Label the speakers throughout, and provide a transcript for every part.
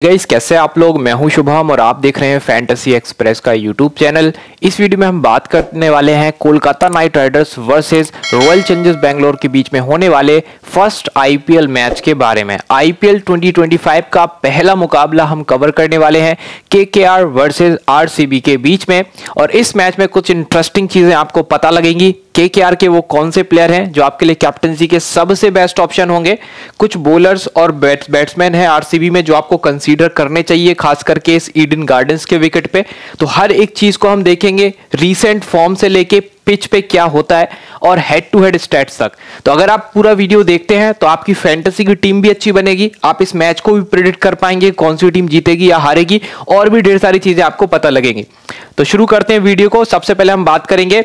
Speaker 1: Guys कैसे आप लोग। मैं हूं शुभम और आप देख रहे हैं फैंटेसी एक्सप्रेस का यूट्यूब चैनल। इस वीडियो में हम बात करने वाले हैं Kolkata night Riders versus royal Challengers Bangalore के बीच में होने वाले फर्स्ट आईपीएल मैच के बारे में। आईपीएल 2025 का पहला मुकाबला हम कवर करने वाले हैं केकेआर वर्सेस आरसीबी के बीच में, और इस मैच में कुछ इंटरेस्टिंग चीजें आपको पता लगेंगी। केकेआर के वो कौन से प्लेयर हैं जो आपके लिए कैप्टनसी के सबसे बेस्ट ऑप्शन होंगे, कुछ बॉलर्स और बैट्समैन हैं आरसीबी में जो आपको कंसीडर करने चाहिए, खास करके इस ईडन गार्डन्स के विकेट पे। तो हर एक चीज को हम देखेंगे, रीसेंट फॉर्म से लेके पिच पे क्या होता है और हेड टू हेड स्टैट्स तक। तो अगर आप पूरा वीडियो देखते हैं तो आपकी फैंटेसी की टीम भी अच्छी बनेगी, आप इस मैच को भी प्रेडिक्ट कर पाएंगे कौन सी टीम जीतेगी या हारेगी, और भी ढेर सारी चीजें आपको पता लगेंगी। तो शुरू करते हैं वीडियो को। सबसे पहले हम बात करेंगे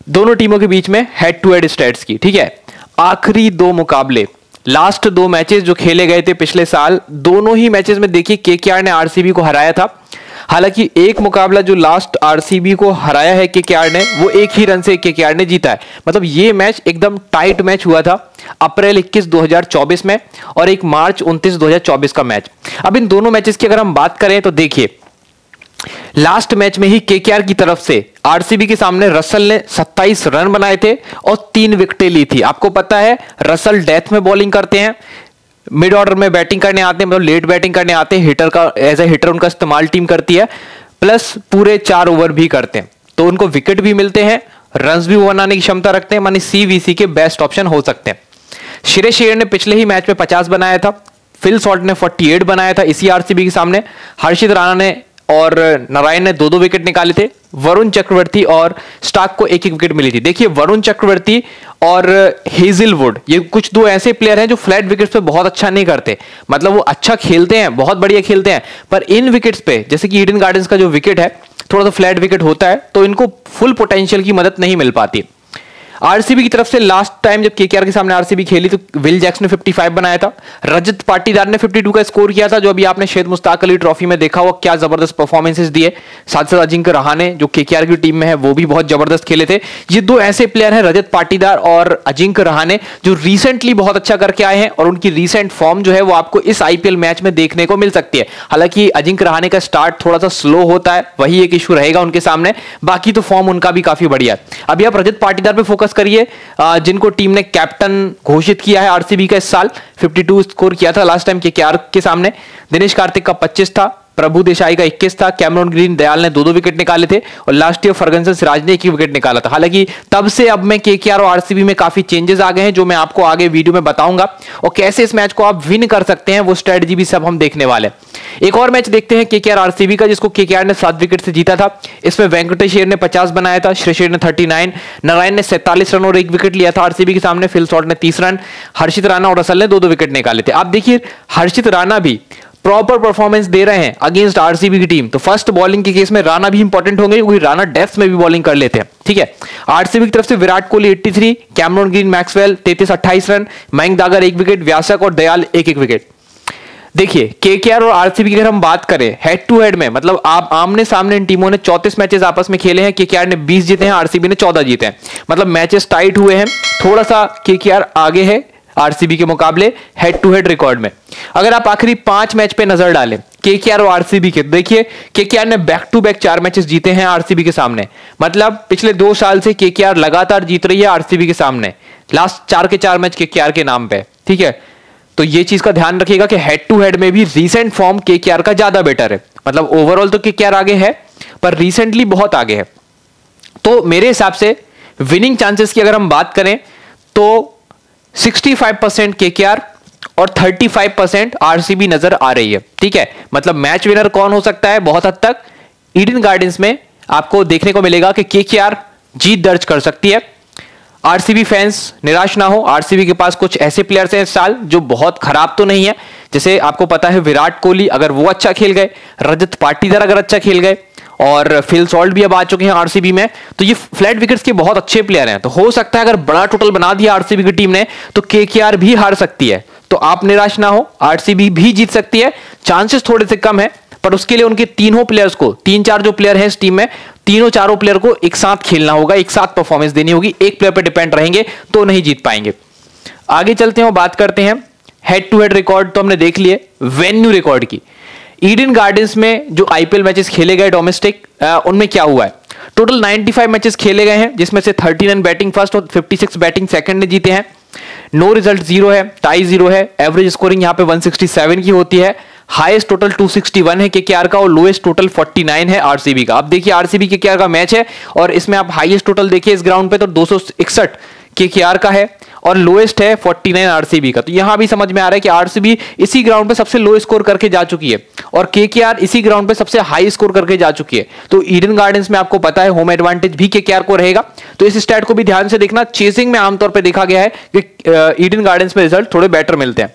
Speaker 1: दोनों टीमों के बीच में हेड टू हेड स्टैट्स की। ठीक है, आखिरी दो मुकाबले, लास्ट दो मैचेस जो खेले गए थे पिछले साल, दोनों ही मैचेस में देखिए केकेआर ने आरसीबी को हराया था। हालांकि एक मुकाबला जो लास्ट आरसीबी को हराया है केकेआर ने, वो एक ही रन से केकेआर ने जीता है। मतलब ये मैच एकदम टाइट मैच हुआ था अप्रैल 21 2024 में, और एक मार्च 29 2024 का मैच। अब इन दोनों मैचेस की अगर हम बात करें तो देखिए, लास्ट मैच में ही केकेआर की तरफ से आरसीबी के सामने रसल ने 27 रन बनाए थे और 3 विकेटें ली थी। आपको पता है रसल डेथ में बॉलिंग करते हैं, मिड ऑर्डर में बैटिंग करने आते हैं, मतलब लेट बैटिंग करने आते हैं, हिटर का एज ए हिटर उनका इस्तेमाल टीम करती है, प्लस पूरे 4 ओवर भी करते हैं, तो उनको विकेट भी मिलते हैं, रन्स भी बनाने की क्षमता रखते हैं, मानी सीवीसी के बेस्ट ऑप्शन हो सकते हैं। श्रेयस अय्यर ने पिछले ही मैच में 50 बनाया था, फिल सॉल्ट ने 48 बनाया था इसी आरसीबी के सामने, हर्षित राणा ने और नारायण ने 2-2 विकेट निकाले थे, वरुण चक्रवर्ती और स्टार्क को 1-1 विकेट मिली थी। देखिए वरुण चक्रवर्ती और हेजलवुड, ये कुछ दो ऐसे प्लेयर हैं जो फ्लैट विकेट्स पे बहुत अच्छा नहीं करते, मतलब वो अच्छा खेलते हैं, बहुत बढ़िया खेलते हैं, पर इन विकेट्स पे, जैसे कि ईडन गार्डन्स का जो विकेट है थोड़ा सा फ्लैट विकेट होता है, तो इनको फुल पोटेंशियल की मदद नहीं मिल पाती। आरसीबी की तरफ से लास्ट टाइम जब केकेआर के सामने आरसीबी खेली तो विल जैक्स ने 55 बनाया था, रजत पाटीदार ने 52 का स्कोर किया था, जो अभी आपने शायद मुश्ताक अली ट्रॉफी में देखा हुआ, क्या जबरदस्त परफॉर्मेंसेस दिए। साथ साथ अजिंक्य रहाणे जो केकेआर की टीम में है वो भी बहुत जबरदस्त खेले थे। ये दो ऐसे प्लेयर हैं रजत पाटीदार और अजिंक्य रहाणे जो रिसेंटली बहुत अच्छा करके आए हैं, और उनकी रिसेंट फॉर्म जो है वो आपको इस आईपीएल मैच में देखने को मिल सकती है। हालांकि अजिंक्य रहाणे का स्टार्ट थोड़ा सा स्लो होता है, वही एक इशू रहेगा उनके सामने, बाकी तो फॉर्म उनका भी काफी बढ़िया है। अभी आप रजत पाटीदार पे फोकस करिए, जिनको टीम ने कैप्टन घोषित किया है आरसीबी का इस साल। 52 स्कोर किया था लास्ट टाइम केकेआर के सामने। दिनेश कार्तिक का 25 था, प्रभु देसाई का 21 था, कैमरॉन ग्रीन, दयाल ने 2-2 विकेट निकाले थे, और लास्ट ईयर फर्गसन सिराज ने 1 विकेट निकाला था। हालांकि तब से अब में केकेआर और आरसीबी में काफी चेंजेस आ गए हैं, जो मैं आपको आगे वीडियो में बताऊंगा, और कैसे इस मैच को आप विन कर सकते हैं वो स्ट्रेटजी भी सब हम देखने वाले। एक और मैच देखते हैं केकेआर आरसीबी का, जिसको केकेआर ने 7 विकेट से जीता था। इसमें वेंकटेश अय्यर ने 50 बनाया था, श्रेयस अय्यर ने 39, नारायण ने 47 रन और 1 विकेट लिया था आरसीबी के सामने, फिल सॉल्ट ने 30 रन, हर्षित राणा और रसल ने 2-2 विकेट निकाले थे। आप देखिए हर्षित राणा भी प्रॉपर परफॉर्मेंस दे रहे हैं अगेंस्ट आरसीबी की टीम। तो फर्स्ट बॉलिंग के केस में राणा भी इंपॉर्टेंट होंगे, क्योंकि राणा डेप्थ में भी बॉलिंग कर लेते हैं। ठीक है, आरसीबी की तरफ से Virat Kohli 83, Cameron Green, Maxwell 33-28 run, Mayank Dagar 1 wicket, Vyshak और दयाल 1-1 विकेट। देखिए केकेआर और आरसीबी की अगर हम बात करें हेड टू हेड में, मतलब आप आमने सामने इन टीमों ने 34 मैचेस आपस में खेले हैं, केकेआर ने 20 जीते हैं, आरसीबी ने 14 जीते हैं, मतलब मैचेस टाइट हुए हैं। थोड़ा सा केकेआर आगे है आरसीबी के मुकाबले हेड टू हेड रिकॉर्ड में। अगर आप आखिरी 5 मैच पे नजर डालें केकेआर और आरसीबी के, देखिए केकेआर ने बैक टू बैक 4 मैचेस जीते हैं आरसीबी के सामने, मतलब पिछले 2 साल से केकेआर लगातार जीत रही है आरसीबी के सामने, लास्ट 4 के 4 मैच केकेआर के नाम पे। ठीक है, तो ये चीज का ध्यान रखिएगा कि हेड टू हेड में भी रीसेंट फॉर्म केकेआर का ज्यादा बेटर है, मतलब ओवरऑल तो केकेआर आगे है पर रिसेंटली बहुत आगे है। तो मेरे हिसाब से विनिंग चांसेस की अगर हम बात करें तो 65% केकेआर और 35% आरसीबी नजर आ रही है। ठीक है, मतलब मैच विनर कौन हो सकता है, बहुत हद तक ईडन गार्डन्स में आपको देखने को मिलेगा कि केकेआर जीत दर्ज कर सकती है। आरसीबी फैंस निराश ना हो, आरसीबी के पास कुछ ऐसे प्लेयर्स हैं इस साल जो बहुत खराब तो नहीं है, जैसे आपको पता है विराट कोहली अगर वो अच्छा खेल गए, रजत पाटीदार अगर अच्छा खेल गए, और फिल सॉल्ट भी अब आ चुके हैं आरसीबी में, तो ये फ्लैट विकेट्स के बहुत अच्छे प्लेयर हैं। तो हो सकता है अगर बड़ा टोटल बना दिया आरसीबी की टीम ने तो केकेआर भी हार सकती है। तो आप निराश ना हो, आरसीबी भी जीत सकती है, चांसेस थोड़े से कम है, पर उसके लिए उनके तीनों प्लेयर्स को, 3-4 जो प्लेयर हैं इस टीम में, तीनों चारों प्लेयर को एक साथ खेलना होगा, एक साथ परफॉर्मेंस देनी होगी, एक प्लेयर पर डिपेंड रहेंगे तो नहीं जीत पाएंगे। आगे चलते हैं और बात करते हैं हेड टू हेड रिकॉर्ड। तो हमने देख लिए वेन्यू रिकॉर्ड की, ईडन गार्डन्स में जो आईपीएल मैचेस खेले गए डोमेस्टिक, उनमें क्या हुआ है, टोटल 95 मैचेस खेले गए हैं, जिसमें से 39 बैटिंग फर्स्ट और 56 बैटिंग सेकंड ने जीते हैं। नो रिजल्ट 0 है, टाई 0 है, एवरेज स्कोरिंग यहां पे 167 की होती है, हाईएस्ट टोटल 261 है केकेआर का और लोएस्ट टोटल 49 है आरसीबी का। अब देखिए आरसीबी केकेआर का मैच है और इसमें आप हाईएस्ट टोटल देखिए इस ग्राउंड पे तो 261 केकेआर का है और लोएस्ट है 49 आरसीबी का। तो यहां भी समझ में आ रहा है कि आरसीबी इसी ग्राउंड पे सबसे लो स्कोर करके जा चुकी है और केकेआर इसी ग्राउंड पे सबसे हाई स्कोर करके जा चुकी है। तो ईडन गार्डन्स में आपको पता है होम एडवांटेज भी केकेआर को रहेगा, तो इस स्टैट को भी ध्यान से देखना। चेसिंग में आमतौर पर देखा गया है कि ईडन गार्डन्स में रिजल्ट थोड़े बेटर मिलते हैं।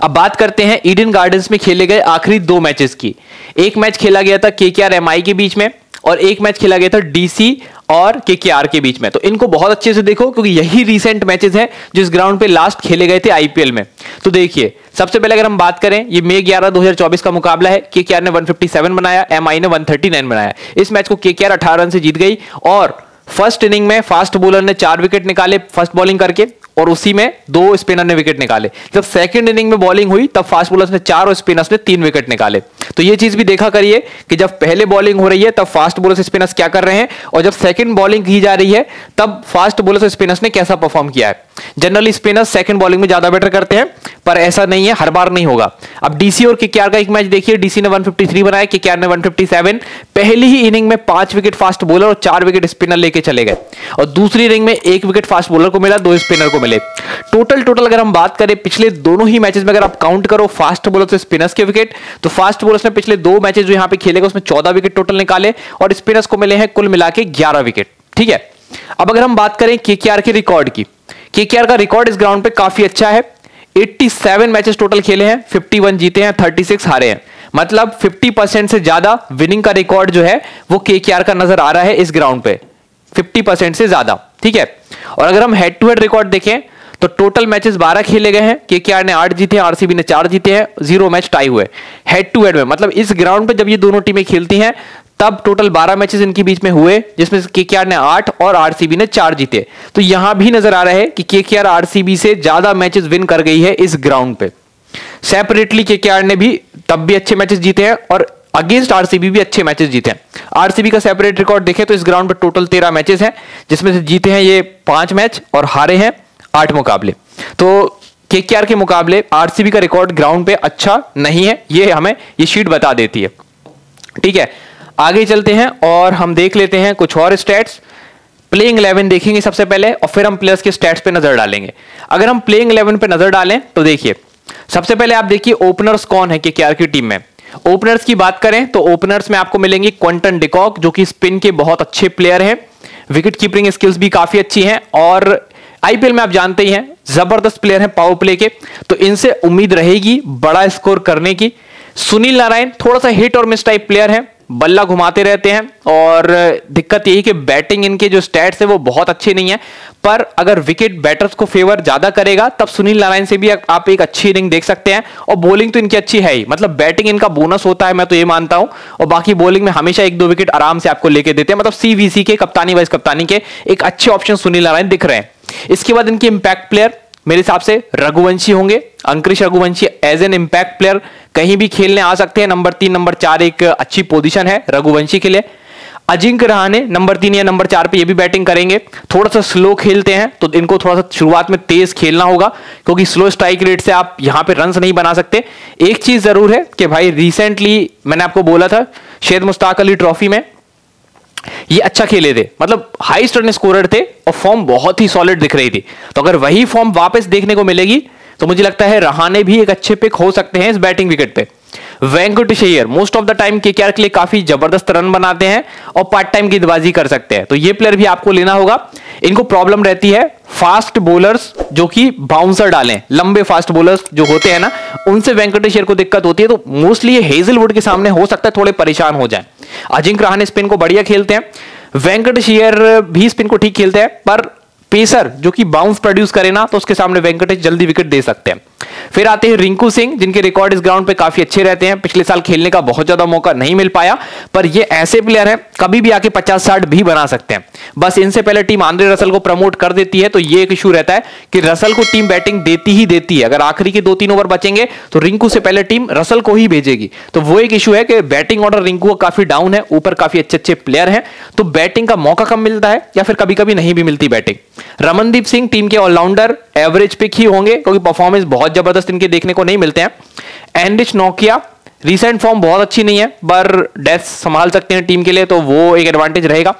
Speaker 1: अब बात करते हैं ईडन गार्डन्स में खेले गए आखिरी 2 मैचेस की। एक मैच खेला गया था केकेआर एमआई के बीच में और एक मैच खेला गया था डीसी और केकेआर के बीच में। तो इनको बहुत अच्छे से देखो क्योंकि यही रीसेंट मैचेस हैं जिस ग्राउंड पे लास्ट खेले गए थे आईपीएल में। तो देखिए सबसे पहले अगर हम बात करें, ये मई 11 2024 का मुकाबला है। केकेआर ने 157 बनाया, एमआई ने 139 बनाया। इस मैच को केकेआर 18 रन से जीत गई और फर्स्ट इनिंग में फास्ट बॉलर ने 4 विकेट निकाले फर्स्ट बॉलिंग करके और उसी में 2 स्पिनर ने विकेट निकाले। जब सेकंड इनिंग में बॉलिंग हुई तब फास्ट बॉलर्स ने 4 और स्पिनर्स ने 3 विकेट निकाले। तो ये चीज भी देखा करिए कि जब पहले बॉलिंग हो रही है तब फास्ट बॉलर्स स्पिनर्स क्या कर रहे हैं और जब सेकंड बॉलिंग की जा रही है तब फास्ट बॉलर्स स्पिनर्स ने कैसा परफॉर्म किया है। जनरली स्पिनर्स सेकंड बॉलिंग में ज्यादा बेटर करते हैं पर ऐसा नहीं है, हर बार नहीं होगा। अब डीसी और केकेआर का एक मैच देखिए, डीसी ने 153 बनाया, केकेआर ने 157। पहली ही इनिंग में 5 विकेट फास्ट बॉलर और 4 विकेट स्पिनर लेके चले गए और दूसरी इनिंग में 1 विकेट फास्ट बॉलर को मिला, 2 स्पिनर को मिले। टोटल अगर हम बात करें पिछले दोनों ही मैचेस में अगर आप काउंट करो फास्ट बॉलर से स्पिनर्स के विकेट, तो फास्ट बॉलर्स ने पिछले 2 मैचेस जो यहां पे खेले गए उसमें 14 विकेट टोटल निकाले और स्पिनर्स को मिले हैं कुल मिला के 11 विकेट। ठीक है, अब अगर हम बात करें केकेआर के रिकॉर्ड की, केकेआर का रिकॉर्ड इस ग्राउंड पे काफी अच्छा है। 87 मैचेस टोटल खेले हैं, 51 जीते हैं, 36 हारे हैं। मतलब 50% से ज्यादा विनिंग का रिकॉर्ड जो है वो केकेआर का नजर आ रहा है इस ग्राउंड पे, 50% से ज्यादा। ठीक है, और अगर हम हेड टू हेड रिकॉर्ड देखें तो टोटल मैचेस 12 खेले गए हैं, केकेआर ने 8 जीते हैं, आरसीबी ने 4 जीते हैं, 0 मैच टाई हुए। हेड टू हेड में मतलब इस ग्राउंड पे जब ये दोनों टीमें खेलती हैं तब टोटल 12 मैचेस इनके बीच में हुए जिसमें केकेआर ने 8 और आरसीबी ने 4 जीते। तो यहां भी नजर आ रहा है कि केकेआर आरसीबी से ज्यादा मैचेस विन कर गई है इस ग्राउंड पे। सेपरेटली केकेआर ने भी तब भी अच्छे मैचेस जीते हैं और अगेंस्ट आरसीबी भी अच्छे मैचेस जीते हैं। आरसीबी का सेपरेट रिकॉर्ड देखें तो इस ग्राउंड पर टोटल 13 मैचेस हैं जिसमें से जीते हैं ये 5 मैच और हारे हैं 8 मुकाबले। तो केकेआर के मुकाबले आरसीबी का रिकॉर्ड ग्राउंड पे अच्छा नहीं है, ये हमें ये शीट बता देती है। ठीक है, आगे चलते हैं और हम देख लेते हैं कुछ और स्टैट्स। प्लेइंग 11 देखेंगे सबसे पहले और फिर हम प्लेयर्स के स्टैट्स पे नजर डालेंगे। अगर हम प्लेइंग 11 पे नजर डालें तो देखिए सबसे पहले आप देखिए ओपनर्स कौन है केकेआर की टीम में। ओपनर्स की बात करें तो ओपनर्स में आपको मिलेंगे क्विंटन डिकॉक जो कि स्पिन के बहुत अच्छे प्लेयर हैं, विकेट कीपिंग स्किल्स भी काफी अच्छी हैं और आईपीएल में आप जानते ही हैं जबरदस्त प्लेयर हैं पावर प्ले के, तो इनसे उम्मीद रहेगी बड़ा स्कोर करने की। सुनील नारायण थोड़ा सा हिट और मिस टाइप प्लेयर हैं, बल्ला घुमाते रहते हैं और दिक्कत यही कि बैटिंग इनके जो स्टैट्स है वो बहुत अच्छे नहीं है, पर अगर विकेट बैटर्स को फेवर ज्यादा करेगा तब सुनील नारायण से भी आप एक अच्छी इनिंग देख सकते हैं। और बॉलिंग तो इनकी अच्छी है ही, मतलब बैटिंग इनका बोनस होता है मैं तो ये मानता हूं, और बाकी बॉलिंग में हमेशा 1-2 विकेट आराम से आपको लेके देते हैं। मतलब सीवीसी के कप्तानी वाइस कप्तानी के एक अच्छे ऑप्शन सुनील नारायण दिख रहे हैं। इसके बाद इनके इंपैक्ट प्लेयर मेरे हिसाब से रघुवंशी होंगे, Angkrish Raghuvanshi as an impact player कहीं भी खेलने आ सकते हैं। नंबर 3 नंबर 4 एक अच्छी पोजीशन है रघुवंशी के लिए। अजिंक्य रहाणे नंबर 3 या नंबर 4 पे ये भी बैटिंग करेंगे, थोड़ा सा स्लो खेलते हैं तो इनको थोड़ा सा शुरुआत में तेज खेलना होगा क्योंकि स्लो स्ट्राइक रेट से आप यहां पे रन्स नहीं बना सकते। एक चीज जरूर है कि भाई रिसेंटली मैंने आपको बोला था शेख मुश्ताक अली ट्रॉफी में ये अच्छा खेले थे, मतलब हाईएस्ट रन स्कोरर थे और फॉर्म बहुत ही सॉलिड दिख रही थी। तो अगर वही फॉर्म वापस देखने को मिलेगी तो मुझे लगता है रहाणे भी एक अच्छे पिक हो सकते हैं इस बैटिंग विकेट पे। Venkatesh Iyer most of the time KKR के लिए काफी जबरदस्त रन बनाते हैं और पार्ट टाइम गेंदबाजी कर सकते हैं, तो ये प्लेयर भी आपको लेना होगा। इनको प्रॉब्लम रहती है फास्ट बॉलर्स जो कि बाउंसर डालें, लंबे फास्ट बॉलर्स जो होते हैं ना उनसे वेंकटेश अय्यर को दिक्कत होती है, तो मोस्टली ये हेजलवुड के सामने हो सकता है थोड़े परेशान हो जाए। अजिंक्य रहाणे स्पिन को बढ़िया खेलते हैं, वेंकटेश अय्यर भी स्पिन को ठीक खेलते हैं, पर पेसर जो कि बाउंस प्रोड्यूस करे ना तो उसके सामने वेंकटेश जल्दी विकेट दे सकते हैं। फिर आते हैं रिंकू सिंह, जिनके रिकॉर्ड इस ग्राउंड पे काफी अच्छे रहते हैं। पिछले साल खेलने का बहुत ज्यादा मौका नहीं मिल पाया, पर ये ऐसे प्लेयर हैं कभी भी आके 50-60 भी बना सकते हैं। बस इनसे पहले टीम आंद्रे रसल को प्रमोट कर देती है, तो ये एक इशू रहता है कि रसल को टीम बैटिंग देती ही देती है। अगर आखिरी के 2-3 ओवर बचेंगे तो रिंकू से पहले टीम रसल को ही भेजेगी, तो वो एक इशू है कि बैटिंग ऑर्डर रिंकू का काफी डाउन है। ऊपर काफी अच्छे अच्छे प्लेयर हैं, तो बैटिंग का मौका कम मिलता है या फिर कभी कभी नहीं भी मिलती बैटिंग। रमनदीप सिंह टीम के ऑलराउंडर एवरेज पिक ही होंगे, क्योंकि परफॉर्मेंस बहुत जबरदस्त इनके देखने को नहीं मिलते हैं। एंड्रिच नोकिया रीसेंट फॉर्म बहुत अच्छी नहीं है, पर डेथ संभाल सकते हैं टीम के लिए, तो वो एक एडवांटेज रहेगा।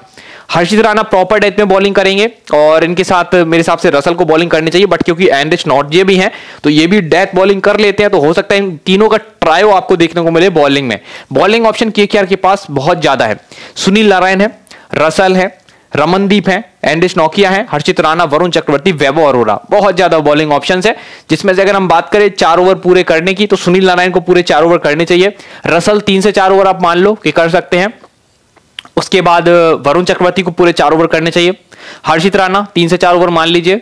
Speaker 1: हर्षित राणा प्रॉपर डेथ में बॉलिंग करेंगे, और इनके साथ मेरे हिसाब से रसल को बॉलिंग करनी चाहिए, बट क्योंकि एंड्रिच नॉटजे भी हैं तो ये भी डेथ बॉलिंग कर लेते हैं, तो हो सकता है इन तीनों का ट्रायो आपको देखने को मिले बॉलिंग में। बॉलिंग ऑप्शन केकेआर के पास बहुत ज्यादा है। सुनील नारायण है, रसल है, रमनदीप है, एंड्रिच नोकिया है, हर्षित राणा, वरुण चक्रवर्ती, वैभव अरोरा, बहुत ज्यादा बॉलिंग ऑप्शंस है। जिसमें से अगर हम बात करें 4 ओवर पूरे करने की, तो सुनील नारायण को पूरे 4 ओवर करने चाहिए। रसल 3 से 4 ओवर आप मान लो कि कर सकते हैं। उसके बाद वरुण चक्रवर्ती को पूरे 4 ओवर करने चाहिए। हर्षित राणा 3 से 4 ओवर मान लीजिए।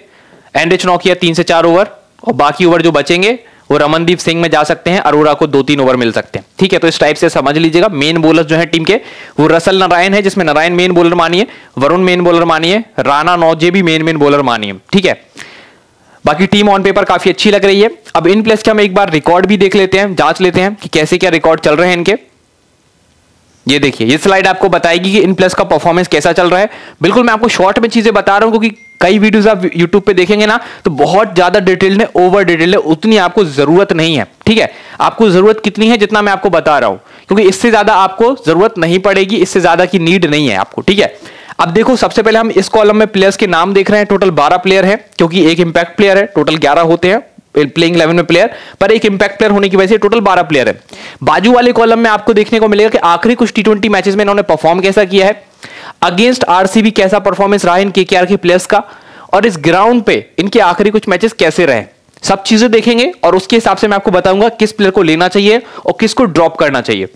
Speaker 1: एंड्रिच नोकिया 3 से 4 ओवर, और बाकी ओवर जो बचेंगे वो रमनदीप सिंह में जा सकते हैं। अरोरा को 2-3 ओवर मिल सकते हैं। ठीक है, तो इस टाइप से समझ लीजिएगा। मेन बॉलर जो है टीम के वो रसल नारायण है, जिसमें नारायण मेन बॉलर मानिए, वरुण मेन बॉलर मानिए, राणा नौजे भी मेन बॉलर मानिए। ठीक है, बाकी टीम ऑन पेपर काफी अच्छी लग रही है। अब इन प्लेयर्स के हम एक बार रिकॉर्ड भी देख लेते हैं, जांच लेते हैं कि कैसे क्या रिकॉर्ड चल रहे हैं इनके। ये देखिए, ये स्लाइड आपको बताएगी कि इन प्लेयर्स का परफॉर्मेंस कैसा चल रहा है। बिल्कुल मैं आपको शॉर्ट में चीजें बता रहा हूं, क्योंकि कई वीडियोस आप यूट्यूब पे देखेंगे ना तो बहुत ज्यादा डिटेल्ड है, ओवर डिटेल्ड है, उतनी आपको जरूरत नहीं है। ठीक है, आपको जरूरत कितनी है जितना मैं आपको बता रहा हूं, क्योंकि इससे ज्यादा आपको जरूरत नहीं पड़ेगी, इससे ज्यादा की नीड नहीं है आपको। ठीक है, अब देखो सबसे पहले हम इस कॉलम में प्लेयर्स के नाम देख रहे हैं। टोटल 12 प्लेयर है, क्योंकि एक इंपैक्ट प्लेयर है, टोटल 11 होते हैं प्लेइंग 11 में प्लेयर, पर एक इंपैक्ट प्लेयर होने की वजह से टोटल 12 प्लेयर है। बाजू वाले कॉलम में आपको देखने को मिलेगा कि आखिरी कुछ टी20 मैचेस में इन्होंने परफॉर्म कैसा किया है, अगेंस्ट आरसीबी कैसा परफॉर्मेंस रहा इन केकेआर के प्लेयर्स का, और इस ग्राउंड पे इनके आखिरी कुछ मैचेस कैसे रहे। सब चीजें देखेंगे और उसके हिसाब से मैं आपको बताऊंगा किस प्लेयर को लेना चाहिए और किसको ड्रॉप करना चाहिए।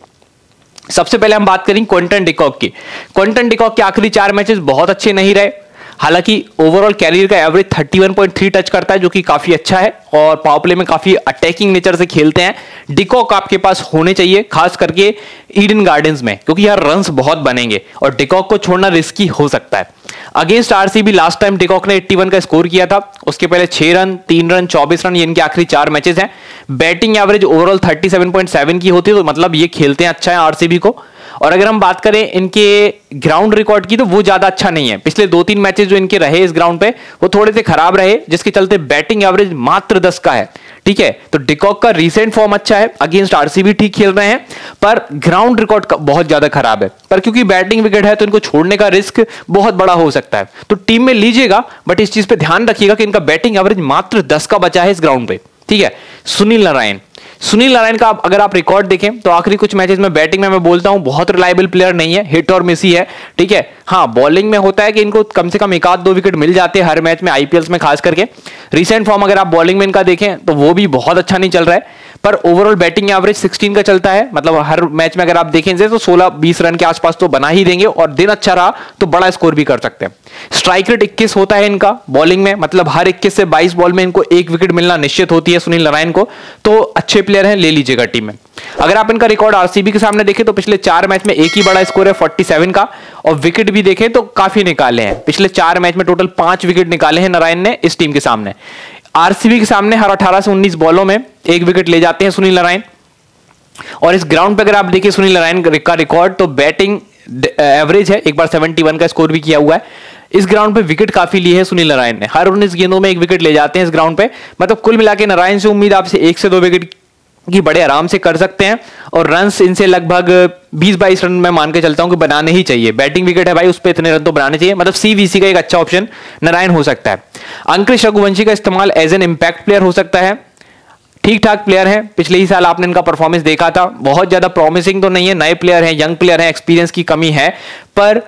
Speaker 1: सबसे पहले हम बात करेंगे क्विंटन डिकॉक की। क्विंटन डिकॉक के आखिरी 4 मैचेस बहुत अच्छे नहीं रहे, हालांकि ओवरऑल कैरियर का एवरेज 31.3 टच करता है, जो कि काफी अच्छा है, और पावर प्ले में काफी अटैकिंग नेचर से खेलते हैं। डिकॉक आपके पास होने चाहिए, खास करके ईडन गार्डन्स में, क्योंकि यार रन्स बहुत बनेंगे और डिकॉक को छोड़ना रिस्की हो सकता है। Against RCB last time de Kock ने 81 का स्कोर किया था, उसके पहले 6 रन, 3 रन, 24 रन, ये इनके आखिरी 4 मैचेस हैं। बैटिंग एवरेज ओवरऑल 37.7 की होती है, तो मतलब ये खेलते हैं अच्छा है आरसीबी को। और अगर हम बात करें इनके ग्राउंड रिकॉर्ड की, तो वो ज्यादा अच्छा नहीं है। पिछले 2-3 मैचेस जो इनके रहे इस ग्राउंड पे वो थोड़े से खराब रहे, जिसके चलते बैटिंग एवरेज मात्र 10 का है। ठीक है, तो डिकॉक का रीसेंट फॉर्म अच्छा है, अगेंस्ट आरसीबी ठीक खेल रहे हैं, पर ग्राउंड रिकॉर्ड बहुत ज्यादा खराब है। पर क्योंकि बैटिंग विकेट है तो इनको छोड़ने का रिस्क बहुत बड़ा हो सकता है, तो टीम में लीजिएगा, बट इस चीज पे ध्यान रखिएगा कि इनका बैटिंग एवरेज मात्र 10 का बचा है इस ग्राउंड पे। ठीक है, सुनील नारायण का अगर आप रिकॉर्ड देखें तो आखिरी कुछ मैचेस में बैटिंग में मैं बोलता हूं बहुत रिलायबल प्लेयर नहीं है, हिट और मिस ही है। ठीक है, हाँ बॉलिंग में होता है कि इनको कम से कम 1-2 विकेट मिल जाते हैं हर मैच में, आईपीएल्स में खास करके। रीसेंट फॉर्म अगर आप बॉलिंग में इनका देखें तो वो भी बहुत अच्छा नहीं चल रहा है, पर ओवरऑल बैटिंग एवरेज 16 का चलता है, मतलब हर मैच में अगर आप देखेंगे तो 16-20 रन के आसपास तो बना ही देंगे, और दिन अच्छा रहा तो बड़ा स्कोर भी कर सकते हैं। स्ट्राइक रेट 21 होता है इनका बॉलिंग में, मतलब हर 21 से 22 बॉल में इनको 1 विकेट मिलना निश्चित होती है सुनील नारायण को, तो अच्छे प्लेयर हैं, ले लीजिएगा टीम में। अगर आप इनका रिकॉर्ड आरसीबी के सामने देखें तो पिछले 4 मैच में एक ही बड़ा स्कोर है 47 का, और विकेट भी देखें तो काफी निकाले हैं। पिछले 4 मैच में टोटल 5 विकेट निकाले हैं नारायण ने इस टीम के सामने। आरसीबी के सामने हर 18 से 19 बॉलों में 1 विकेट ले जाते हैं सुनील नारायण। और इस ग्राउंड पे अगर आप देखिए सुनील नारायण का रिकॉर्ड, तो बैटिंग एवरेज है, एक बार 71 का स्कोर भी किया हुआ है। इस ग्राउंड पे विकेट काफी लिए हैं सुनील नारायण ने, हर 19 गेंदों में 1 विकेट ले जाते हैं इस ग्राउंड पे। मतलब कुल मिला के नारायण से उम्मीद आपसे 1 से 2 विकेट की बड़े आराम से कर सकते हैं, और रन्स इनसे लगभग 20-22 रन मैं मान के चलता हूं कि बनाने ही चाहिए। बैटिंग विकेट है भाई, उस पर इतने रन तो बनाने चाहिए, मतलब सीवीसी का एक अच्छा ऑप्शन नारायण हो सकता है। अंकुश रघुवंशी का इस्तेमाल एज एन इंपैक्ट प्लेयर हो सकता है, ठीक ठाक प्लेयर है, पिछले ही साल आपने इनका परफॉर्मेंस देखा था, बहुत ज्यादा प्रॉमिसिंग तो नहीं है, नए प्लेयर हैं, यंग प्लेयर हैं, एक्सपीरियंस की कमी है, पर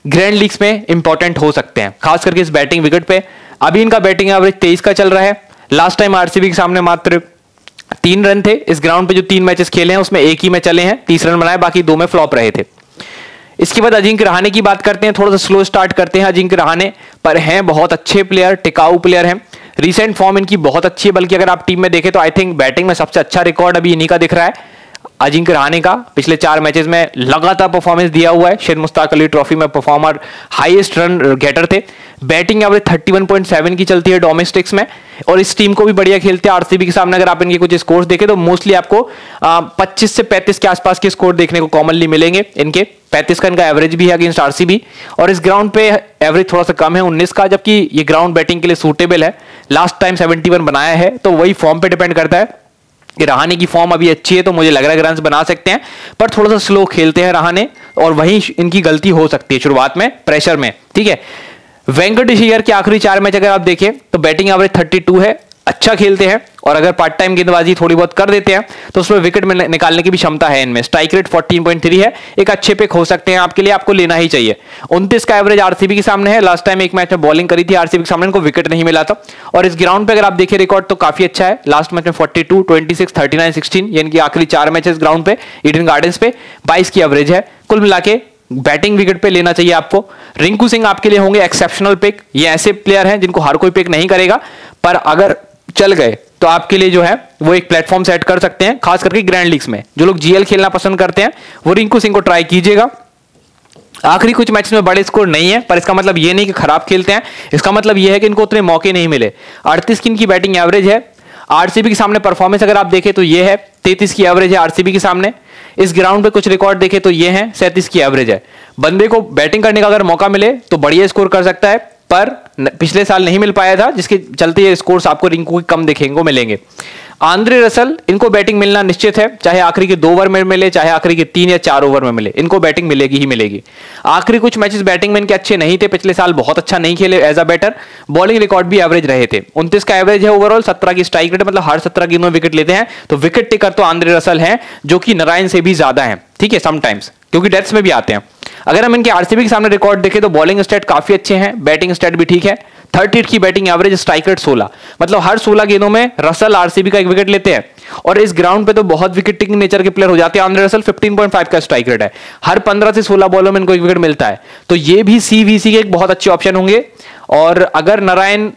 Speaker 1: ग्रैंड लीग्स में इंपॉर्टेंट हो सकते हैं, खास करके इस बैटिंग विकेट पे। अभी इनका बैटिंग एवरेज 23 का चल रहा है। लास्ट टाइम आरसीबी के सामने मात्र 3 रन थे इस ग्राउंड पे, जो 3 मैचेस खेले हैं उसमें 1 ही में चले हैं, 30 रन बनाए, बाकी 2 में फ्लॉप रहे थे। इसके बाद अजिंक्य रहाणे की बात करते हैं, थोड़ा सा स्लो स्टार्ट करते हैं अजिंक्य रहाणे, पर हैं बहुत अच्छे प्लेयर, टिकाऊ प्लेयर हैं। रिसेंट फॉर्म इनकी बहुत अच्छी है, बल्कि अगर आप टीम में देखें तो आई थिंक बैटिंग में सबसे अच्छा रिकॉर्ड अभी इन्हीं का दिख रहा है, अजिंक्य रहाणे का। पिछले 4 मैचेस में लगातार परफॉर्मेंस दिया हुआ है, शेर मुश्ताक अली ट्रॉफी में परफॉर्मर, हाईएस्ट रन गेटर थे। बैटिंग एवरेज 31.7 की चलती है डोमेस्टिक्स में, और इस टीम को भी बढ़िया खेलते हैं आरसीबी के सामने। अगर आप इनके कुछ स्कोर्स देखें तो मोस्टली आपको 25 से 35 के आसपास के स्कोर देखने को कॉमनली मिलेंगे इनके। 35 का इनका एवरेज भी है अगेंस्ट आरसीबी, और इस ग्राउंड पे एवरेज थोड़ा सा कम है 19 का, जबकि ये ग्राउंड बैटिंग के लिए सूटेबल है। लास्ट टाइम 71 बनाया है, तो वही फॉर्म पे डिपेंड करता है। रहाणे की फॉर्म अभी अच्छी है, तो मुझे लग रहा है रन्स बना सकते हैं, पर थोड़ा सा स्लो खेलते हैं रहाणे, और वहीं इनकी गलती हो सकती है शुरुआत में प्रेशर में। ठीक है, वेंकटेश अय्यर के आखिरी 4 मैच अगर आप देखें तो बैटिंग एवरेज 32 है, अच्छा खेलते हैं, और अगर पार्ट टाइम गेंदबाजी थोड़ी बहुत कर देते हैं तो उसमें विकेट में निकालने की भी क्षमता है इनमें। स्ट्राइक रेट 14.3 है, एक अच्छे पिक हो सकते हैं आपके लिए, आपको लेना ही चाहिए। 29 का एवरेज आरसीबी के सामने है, लास्ट टाइम एक मैच में बॉलिंग करी थी आरसीबी के सामने, इनको विकेट नहीं मिला था। और इस ग्राउंड पे अगर आप देखें रिकॉर्ड तो काफी अच्छा है, लास्ट मैच में 42, 26, 39, 16, ये इनकी आखिरी 4 मैचेस ग्राउंड पे ईडन गार्डन्स पे 22 की एवरेज है। कुल मिला के बैटिंग विकेट पे लेना चाहिए आपको। रिंकू सिंह आपके लिए होंगे एक्सेप्शनल पिक, ये ऐसे प्लेयर हैं जिनको हर कोई पिक नहीं करेगा, पर अगर चल गए तो आपके लिए जो है वो एक प्लेटफॉर्म सेट कर सकते हैं, खास करके ग्रैंड लीग्स में। जो लोग जीएल खेलना पसंद करते हैं वो रिंकू सिंह को ट्राई कीजिएगा। आखिरी कुछ मैच में बड़े स्कोर नहीं है, पर इसका मतलब ये नहीं कि खराब खेलते हैं, इसका मतलब ये है कि इनको उतने मौके नहीं मिले। 38 की इनकी बैटिंग एवरेज है। आरसीबी के सामने परफॉर्मेंस अगर आप देखें तो ये है 33 की एवरेज है आरसीबी के सामने। इस ग्राउंड पे कुछ रिकॉर्ड देखें तो ये है 37 की एवरेज है। बंदे को बैटिंग करने का अगर मौका मिले तो बढ़िया स्कोर कर सकता है, पर पिछले साल नहीं मिल पाया था, जिसके चलते ये स्कोर्स आपको रिंकू के कम दिखेंगे को मिलेंगे। आंद्रे रसल, इनको बैटिंग मिलना निश्चित है, चाहे आखिरी के 2 ओवर में मिले, चाहे आखिरी के 3 या 4 ओवर में मिले, इनको बैटिंग मिलेगी ही मिलेगी। आखिरी कुछ मैचेस बैटिंग में इनके अच्छे नहीं थे, पिछले साल बहुत अच्छा नहीं खेले as a batter. Bowling record भी एवरेज रहे थे। 29 का एवरेज है ओवरऑल, 17 की स्ट्राइक रेट, मतलब हर 17 गेंदों में विकेट लेते हैं, तो विकेट टेकर तो आंद्रे रसल हैं, जो कि नारायण से भी ज्यादा है। ठीक है, समटाइम्स क्योंकि डेथ्स में भी आते हैं। अगर हम इनके आरसीबी के सामने रिकॉर्ड देखें तो बॉलिंग स्टैट काफी अच्छे हैं, बैटिंग स्टैट भी ठीक है। 38 की बैटिंग एवरेज, स्ट्राइक रेट 16, मतलब हर 16 गेंदों में रसल आरसीबी का एक विकेट लेते हैं। और इस ग्राउंड पे तो बहुत विकेट टेकिंग नेचर के प्लेयर हो जाते हैं। आंद्रे रसल 15.5 का स्ट्राइक रेट है, हर 15 से 16 बॉलों में इनको एक विकेट मिलता है, तो ये भी सीवीसी के एक बहुत अच्छे ऑप्शन होंगे। और अगर नारायण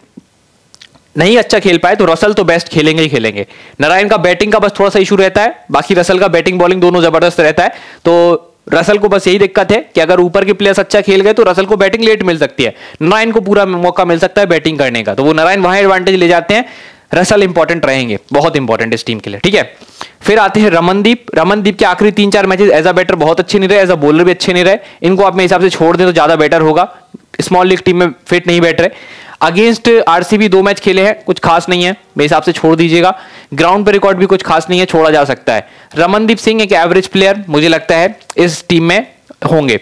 Speaker 1: नहीं अच्छा खेल पाए तो रसल तो बेस्ट खेलेंगे ही खेलेंगे। नारायण का बैटिंग का बस थोड़ा सा इशू रहता है, बाकी रसल का बैटिंग बॉलिंग दोनों जबरदस्त रहता है। तो रसल को बस यही दिक्कत है कि अगर ऊपर के प्लेयर्स अच्छा खेल गए तो रसल को बैटिंग लेट मिल सकती है, नारायण को पूरा मौका मिल सकता है बैटिंग करने का, तो वो नारायण वहां एडवांटेज ले जाते हैं। रसल इंपॉर्टेंट रहेंगे, बहुत इंपॉर्टेंट इस टीम के लिए। ठीक है, फिर आते हैं रमनदीप। रमनदीप के आखिरी 3-4 मैचेस एज अ बैटर बहुत अच्छे नहीं रहे, एज अ बॉलर भी अच्छे नहीं रहे। इनको आप मेरे हिसाब से छोड़ दें तो ज्यादा बेटर होगा, स्मॉल लीग टीम में फिट नहीं बैठ रहे। अगेंस्ट आरसीबी 2 मैच खेले हैं, कुछ खास नहीं है, मेरे हिसाब से छोड़ दीजिएगा। ग्राउंड पे रिकॉर्ड भी कुछ खास नहीं है, छोड़ा जा सकता है। रमनदीप सिंह एक एवरेज प्लेयर मुझे लगता है इस टीम में होंगे।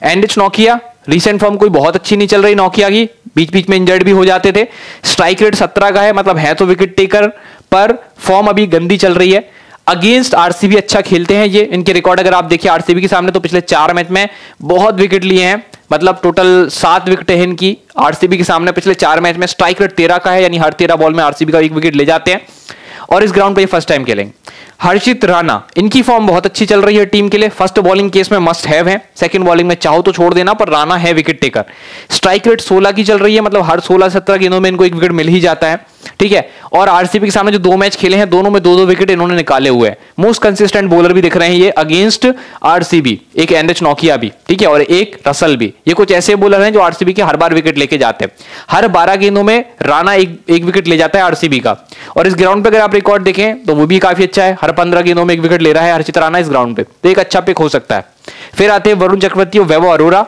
Speaker 1: एंड्रिच नोकिया, रीसेंट फॉर्म कोई बहुत अच्छी नहीं चल रही नोकिया की, बीच बीच में इंजर्ड भी हो जाते थे। स्ट्राइक रेट 17 का है, मतलब है तो विकेट टेकर, पर फॉर्म अभी गंदी चल रही है। अगेंस्ट आरसीबी अच्छा खेलते हैं ये, इनके रिकॉर्ड अगर आप देखिए आरसीबी के सामने तो पिछले 4 मैच में बहुत विकेट लिए हैं, मतलब टोटल 7 विकेट है इनकी आरसीबी के सामने पिछले 4 मैच में। स्ट्राइक रेट 13 का है, यानी हर 13 बॉल में आरसीबी का 1 विकेट ले जाते हैं, और इस ग्राउंड पे ये फर्स्ट टाइम खेलेंगे। हर्षित राणा, इनकी फॉर्म बहुत अच्छी चल रही है टीम के लिए, फर्स्ट बॉलिंग केस में मस्ट हैव है, सेकंड बॉलिंग में चाहो तो छोड़ देना, पर राणा है विकेट टेकर। स्ट्राइक रेट 16 की चल रही है, मतलब हर 16-17 गेंदों में इनको 1 विकेट मिल ही जाता है। ठीक है, और आरसीबी के सामने जो 2 मैच खेले हैं दोनों में 2-2 विकेट इन्होंने निकाले हुए हैं। मोस्ट कंसिस्टेंट बॉलर भी दिख रहे हैं ये अगेंस्ट आरसीबी, एक एंड्रिच नोकिया भी, ठीक है, और एक रसल भी। ये कुछ ऐसे बॉलर हैं जो आरसीबी के हर बार विकेट लेके जाते हैं। हर 12 गेंदों में राणा एक विकेट ले जाता है आरसीबी का, और इस ग्राउंड पे अगर आप रिकॉर्ड देखें तो वो भी काफी अच्छा है, हर 15 गेंदों में 1 विकेट ले रहा है हर्षित राणा इस ग्राउंड पे, तो एक अच्छा पिक हो सकता है। फिर आते हैं वरुण चक्रवर्ती और वैभव अरोड़ा।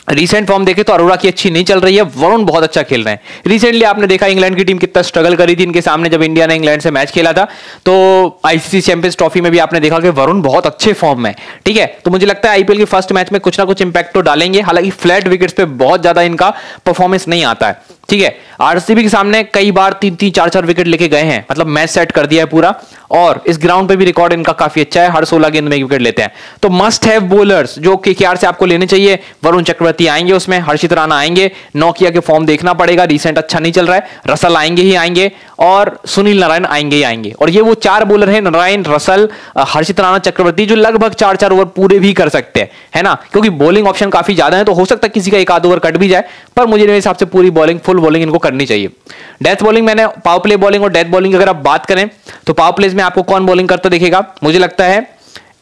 Speaker 1: रिसेंट फॉर्म देखे तो अरोड़ा की अच्छी नहीं चल रही है, वरुण बहुत अच्छा खेल रहे हैं। रिसेंटली आपने देखा इंग्लैंड की टीम कितना स्ट्रगल करी थी इनके सामने जब इंडिया ने इंग्लैंड से मैच खेला था, तो आईसीसी चैंपियंस ट्रॉफी में भी आपने देखा कि वरुण बहुत अच्छे फॉर्म में। ठीक है, तो मुझे लगता है आईपीएल के फर्स्ट मैच में कुछ ना कुछ इंपैक्ट तो डालेंगे, हालांकि फ्लैट विकेट्स पे बहुत ज्यादा इनका परफॉर्मेंस नहीं आता है। ठीक है, आरसीबी के सामने कई बार 3-3, 4-4 विकेट लेके गए हैं, मतलब मैच सेट कर दिया है पूरा, और इस ग्राउंड पे भी रिकॉर्ड इनका काफी अच्छा है, हर 16 गेंद में 1 विकेट लेते हैं। तो मस्ट हैव बॉलर्स जो केकेआर से आपको लेने चाहिए, वरुण चक्रवर्ती आएंगे उसमें, हर्षित राणा आएंगे, नोकिया के फॉर्म देखना पड़ेगा, रिसेंट अच्छा नहीं चल रहा है, रसल आएंगे ही आएंगे, और सुनील नारायण आएंगे ही आएंगे। और ये वो 4 बॉलर हैं, नारायण, रसल, हर्षित राणा, चक्रवर्ती, जो लगभग 4-4 ओवर पूरे भी कर सकते हैं, है ना, क्योंकि बॉलिंग ऑप्शन काफी ज्यादा है, तो हो सकता है किसी का एक आध ओवर कट भी जाए, पर मुझे मेरे हिसाब से पूरी बॉलिंग, फुल बॉलिंग इनको करनी चाहिए। डेथ बॉलिंग, मैंने पावर प्ले बॉलिंग और डेथ बॉलिंग अगर आप बात करें तो पावर प्लेज में आपको कौन बॉलिंग करता दिखेगा, मुझे लगता है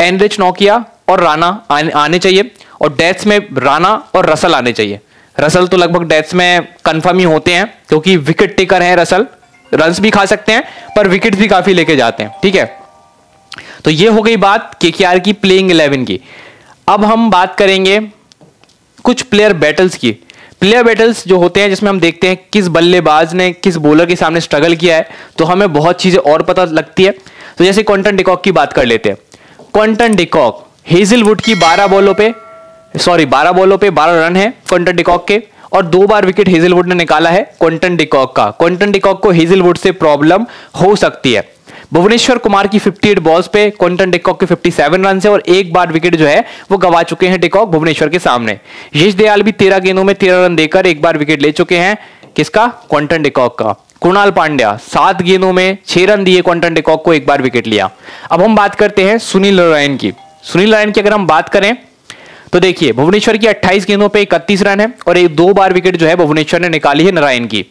Speaker 1: एनरिच नोकिया और राणा आने चाहिए, और डेथ्स में राणा और रसल आने चाहिए। रसल तो लगभग डेथ्स में कंफर्म ही होते हैं, क्योंकि विकेट टेकर हैं रसल, रन्स भी खा सकते हैं पर विकेट भी काफी लेके जाते हैं, ठीक है। तो ये हो गई बात केकेआर की प्लेइंग 11 की। अब हम बात करेंगे कुछ प्लेयर बैटल्स की। प्लेयर बैटल्स जो होते हैं जिसमें हम देखते हैं किस बल्लेबाज ने किस बॉलर के सामने स्ट्रगल किया है, तो हमें बहुत चीजें और पता लगती है। तो जैसे क्विंटन डिकॉक की बात कर लेते हैं। क्विंटन डिकॉक हेजलवुड की 12 बॉलों पे 12 रन है क्विंटन डिकॉक के, और 2 बार विकेट हेजलवुड ने निकाला है क्विंटन डिकॉक का। क्विंटन डिकॉक को हेजलवुड से प्रॉब्लम हो सकती है। भुवनेश्वर कुमार की 58 बॉल्स पे क्विंटन डिकॉक के 57 रन है, और 1 बार विकेट जो है वो गवा चुके हैं डिकॉक भुवनेश्वर के सामने। यश दयाल भी 13 गेंदों में 13 रन देकर 1 बार विकेट ले चुके हैं, किसका, क्विंटन डिकॉक का। कुणाल पांड्या 7 गेंदों में 6 रन दिए क्विंटन डिकॉक को, 1 बार विकेट लिया। अब हम बात करते हैं सुनील नारायण की। सुनील नारायण की अगर हम बात करें तो देखिए भुवनेश्वर की 28 गेंदों पे 31 रन है, और 2 बार विकेट जो है भुवनेश्वर ने निकाली है नारायण की।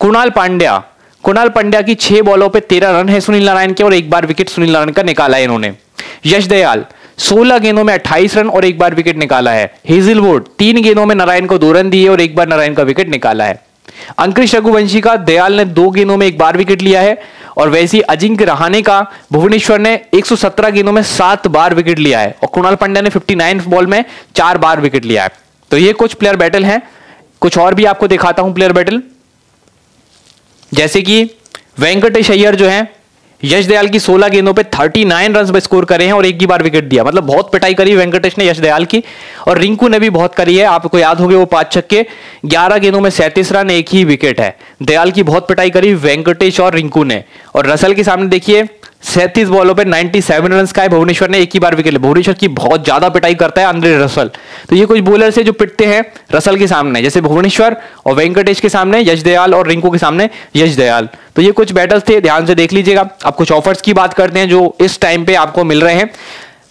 Speaker 1: कुणाल पांड्या की 6 बॉलों पे 13 रन है सुनील नारायण के, और 1 बार विकेट सुनील नारायण का निकाला है इन्होंने। यश दयाल 16 गेंदों में 28 रन और 1 बार विकेट निकाला है। हेजलवुड 3 गेंदों में नारायण को 2 रन दिए और 1 बार नारायण का विकेट निकाला है। अंकुश रघुवंशी का दयाल ने 2 गेंदों में 1 बार विकेट लिया है, और वैसे ही अजिंक्य रहाणे का भुवनेश्वर ने 117 गेंदों में 7 बार विकेट लिया है, और कुणाल पांड्या ने 59 बॉल में 4 बार विकेट लिया है। तो ये कुछ प्लेयर बैटल हैं। कुछ और भी आपको दिखाता हूं प्लेयर बैटल, जैसे कि वेंकटेश अय्यर जो है यश दयाल की 16 गेंदों पे 39 रन स्कोर करे हैं और 1 ही बार विकेट दिया, मतलब बहुत पिटाई करी वेंकटेश ने यश दयाल की। और रिंकू ने भी बहुत करी है, आपको याद होंगे वो 5 छक्के, 11 गेंदों में 37 रन, 1 ही विकेट है। दयाल की बहुत पिटाई करी वेंकटेश और रिंकू ने। और रसल के सामने देखिए 37 बॉलों पे 97 रन का है, भुवनेश्वर ने 1 ही बार विकेट लिया। भुवनेश्वर की बहुत ज्यादा पिटाई करता है आंद्रे रसल। तो ये कुछ बॉलर से जो पिटते हैं रसल के सामने, जैसे भुवनेश्वर और वेंकटेश के सामने यश दयाल और रिंकू के सामने यश दयाल। तो ये कुछ बैटल्स थे, ध्यान से देख लीजिएगा। अब कुछ ऑफर्स की बात करते हैं जो इस टाइम पे आपको मिल रहे हैं।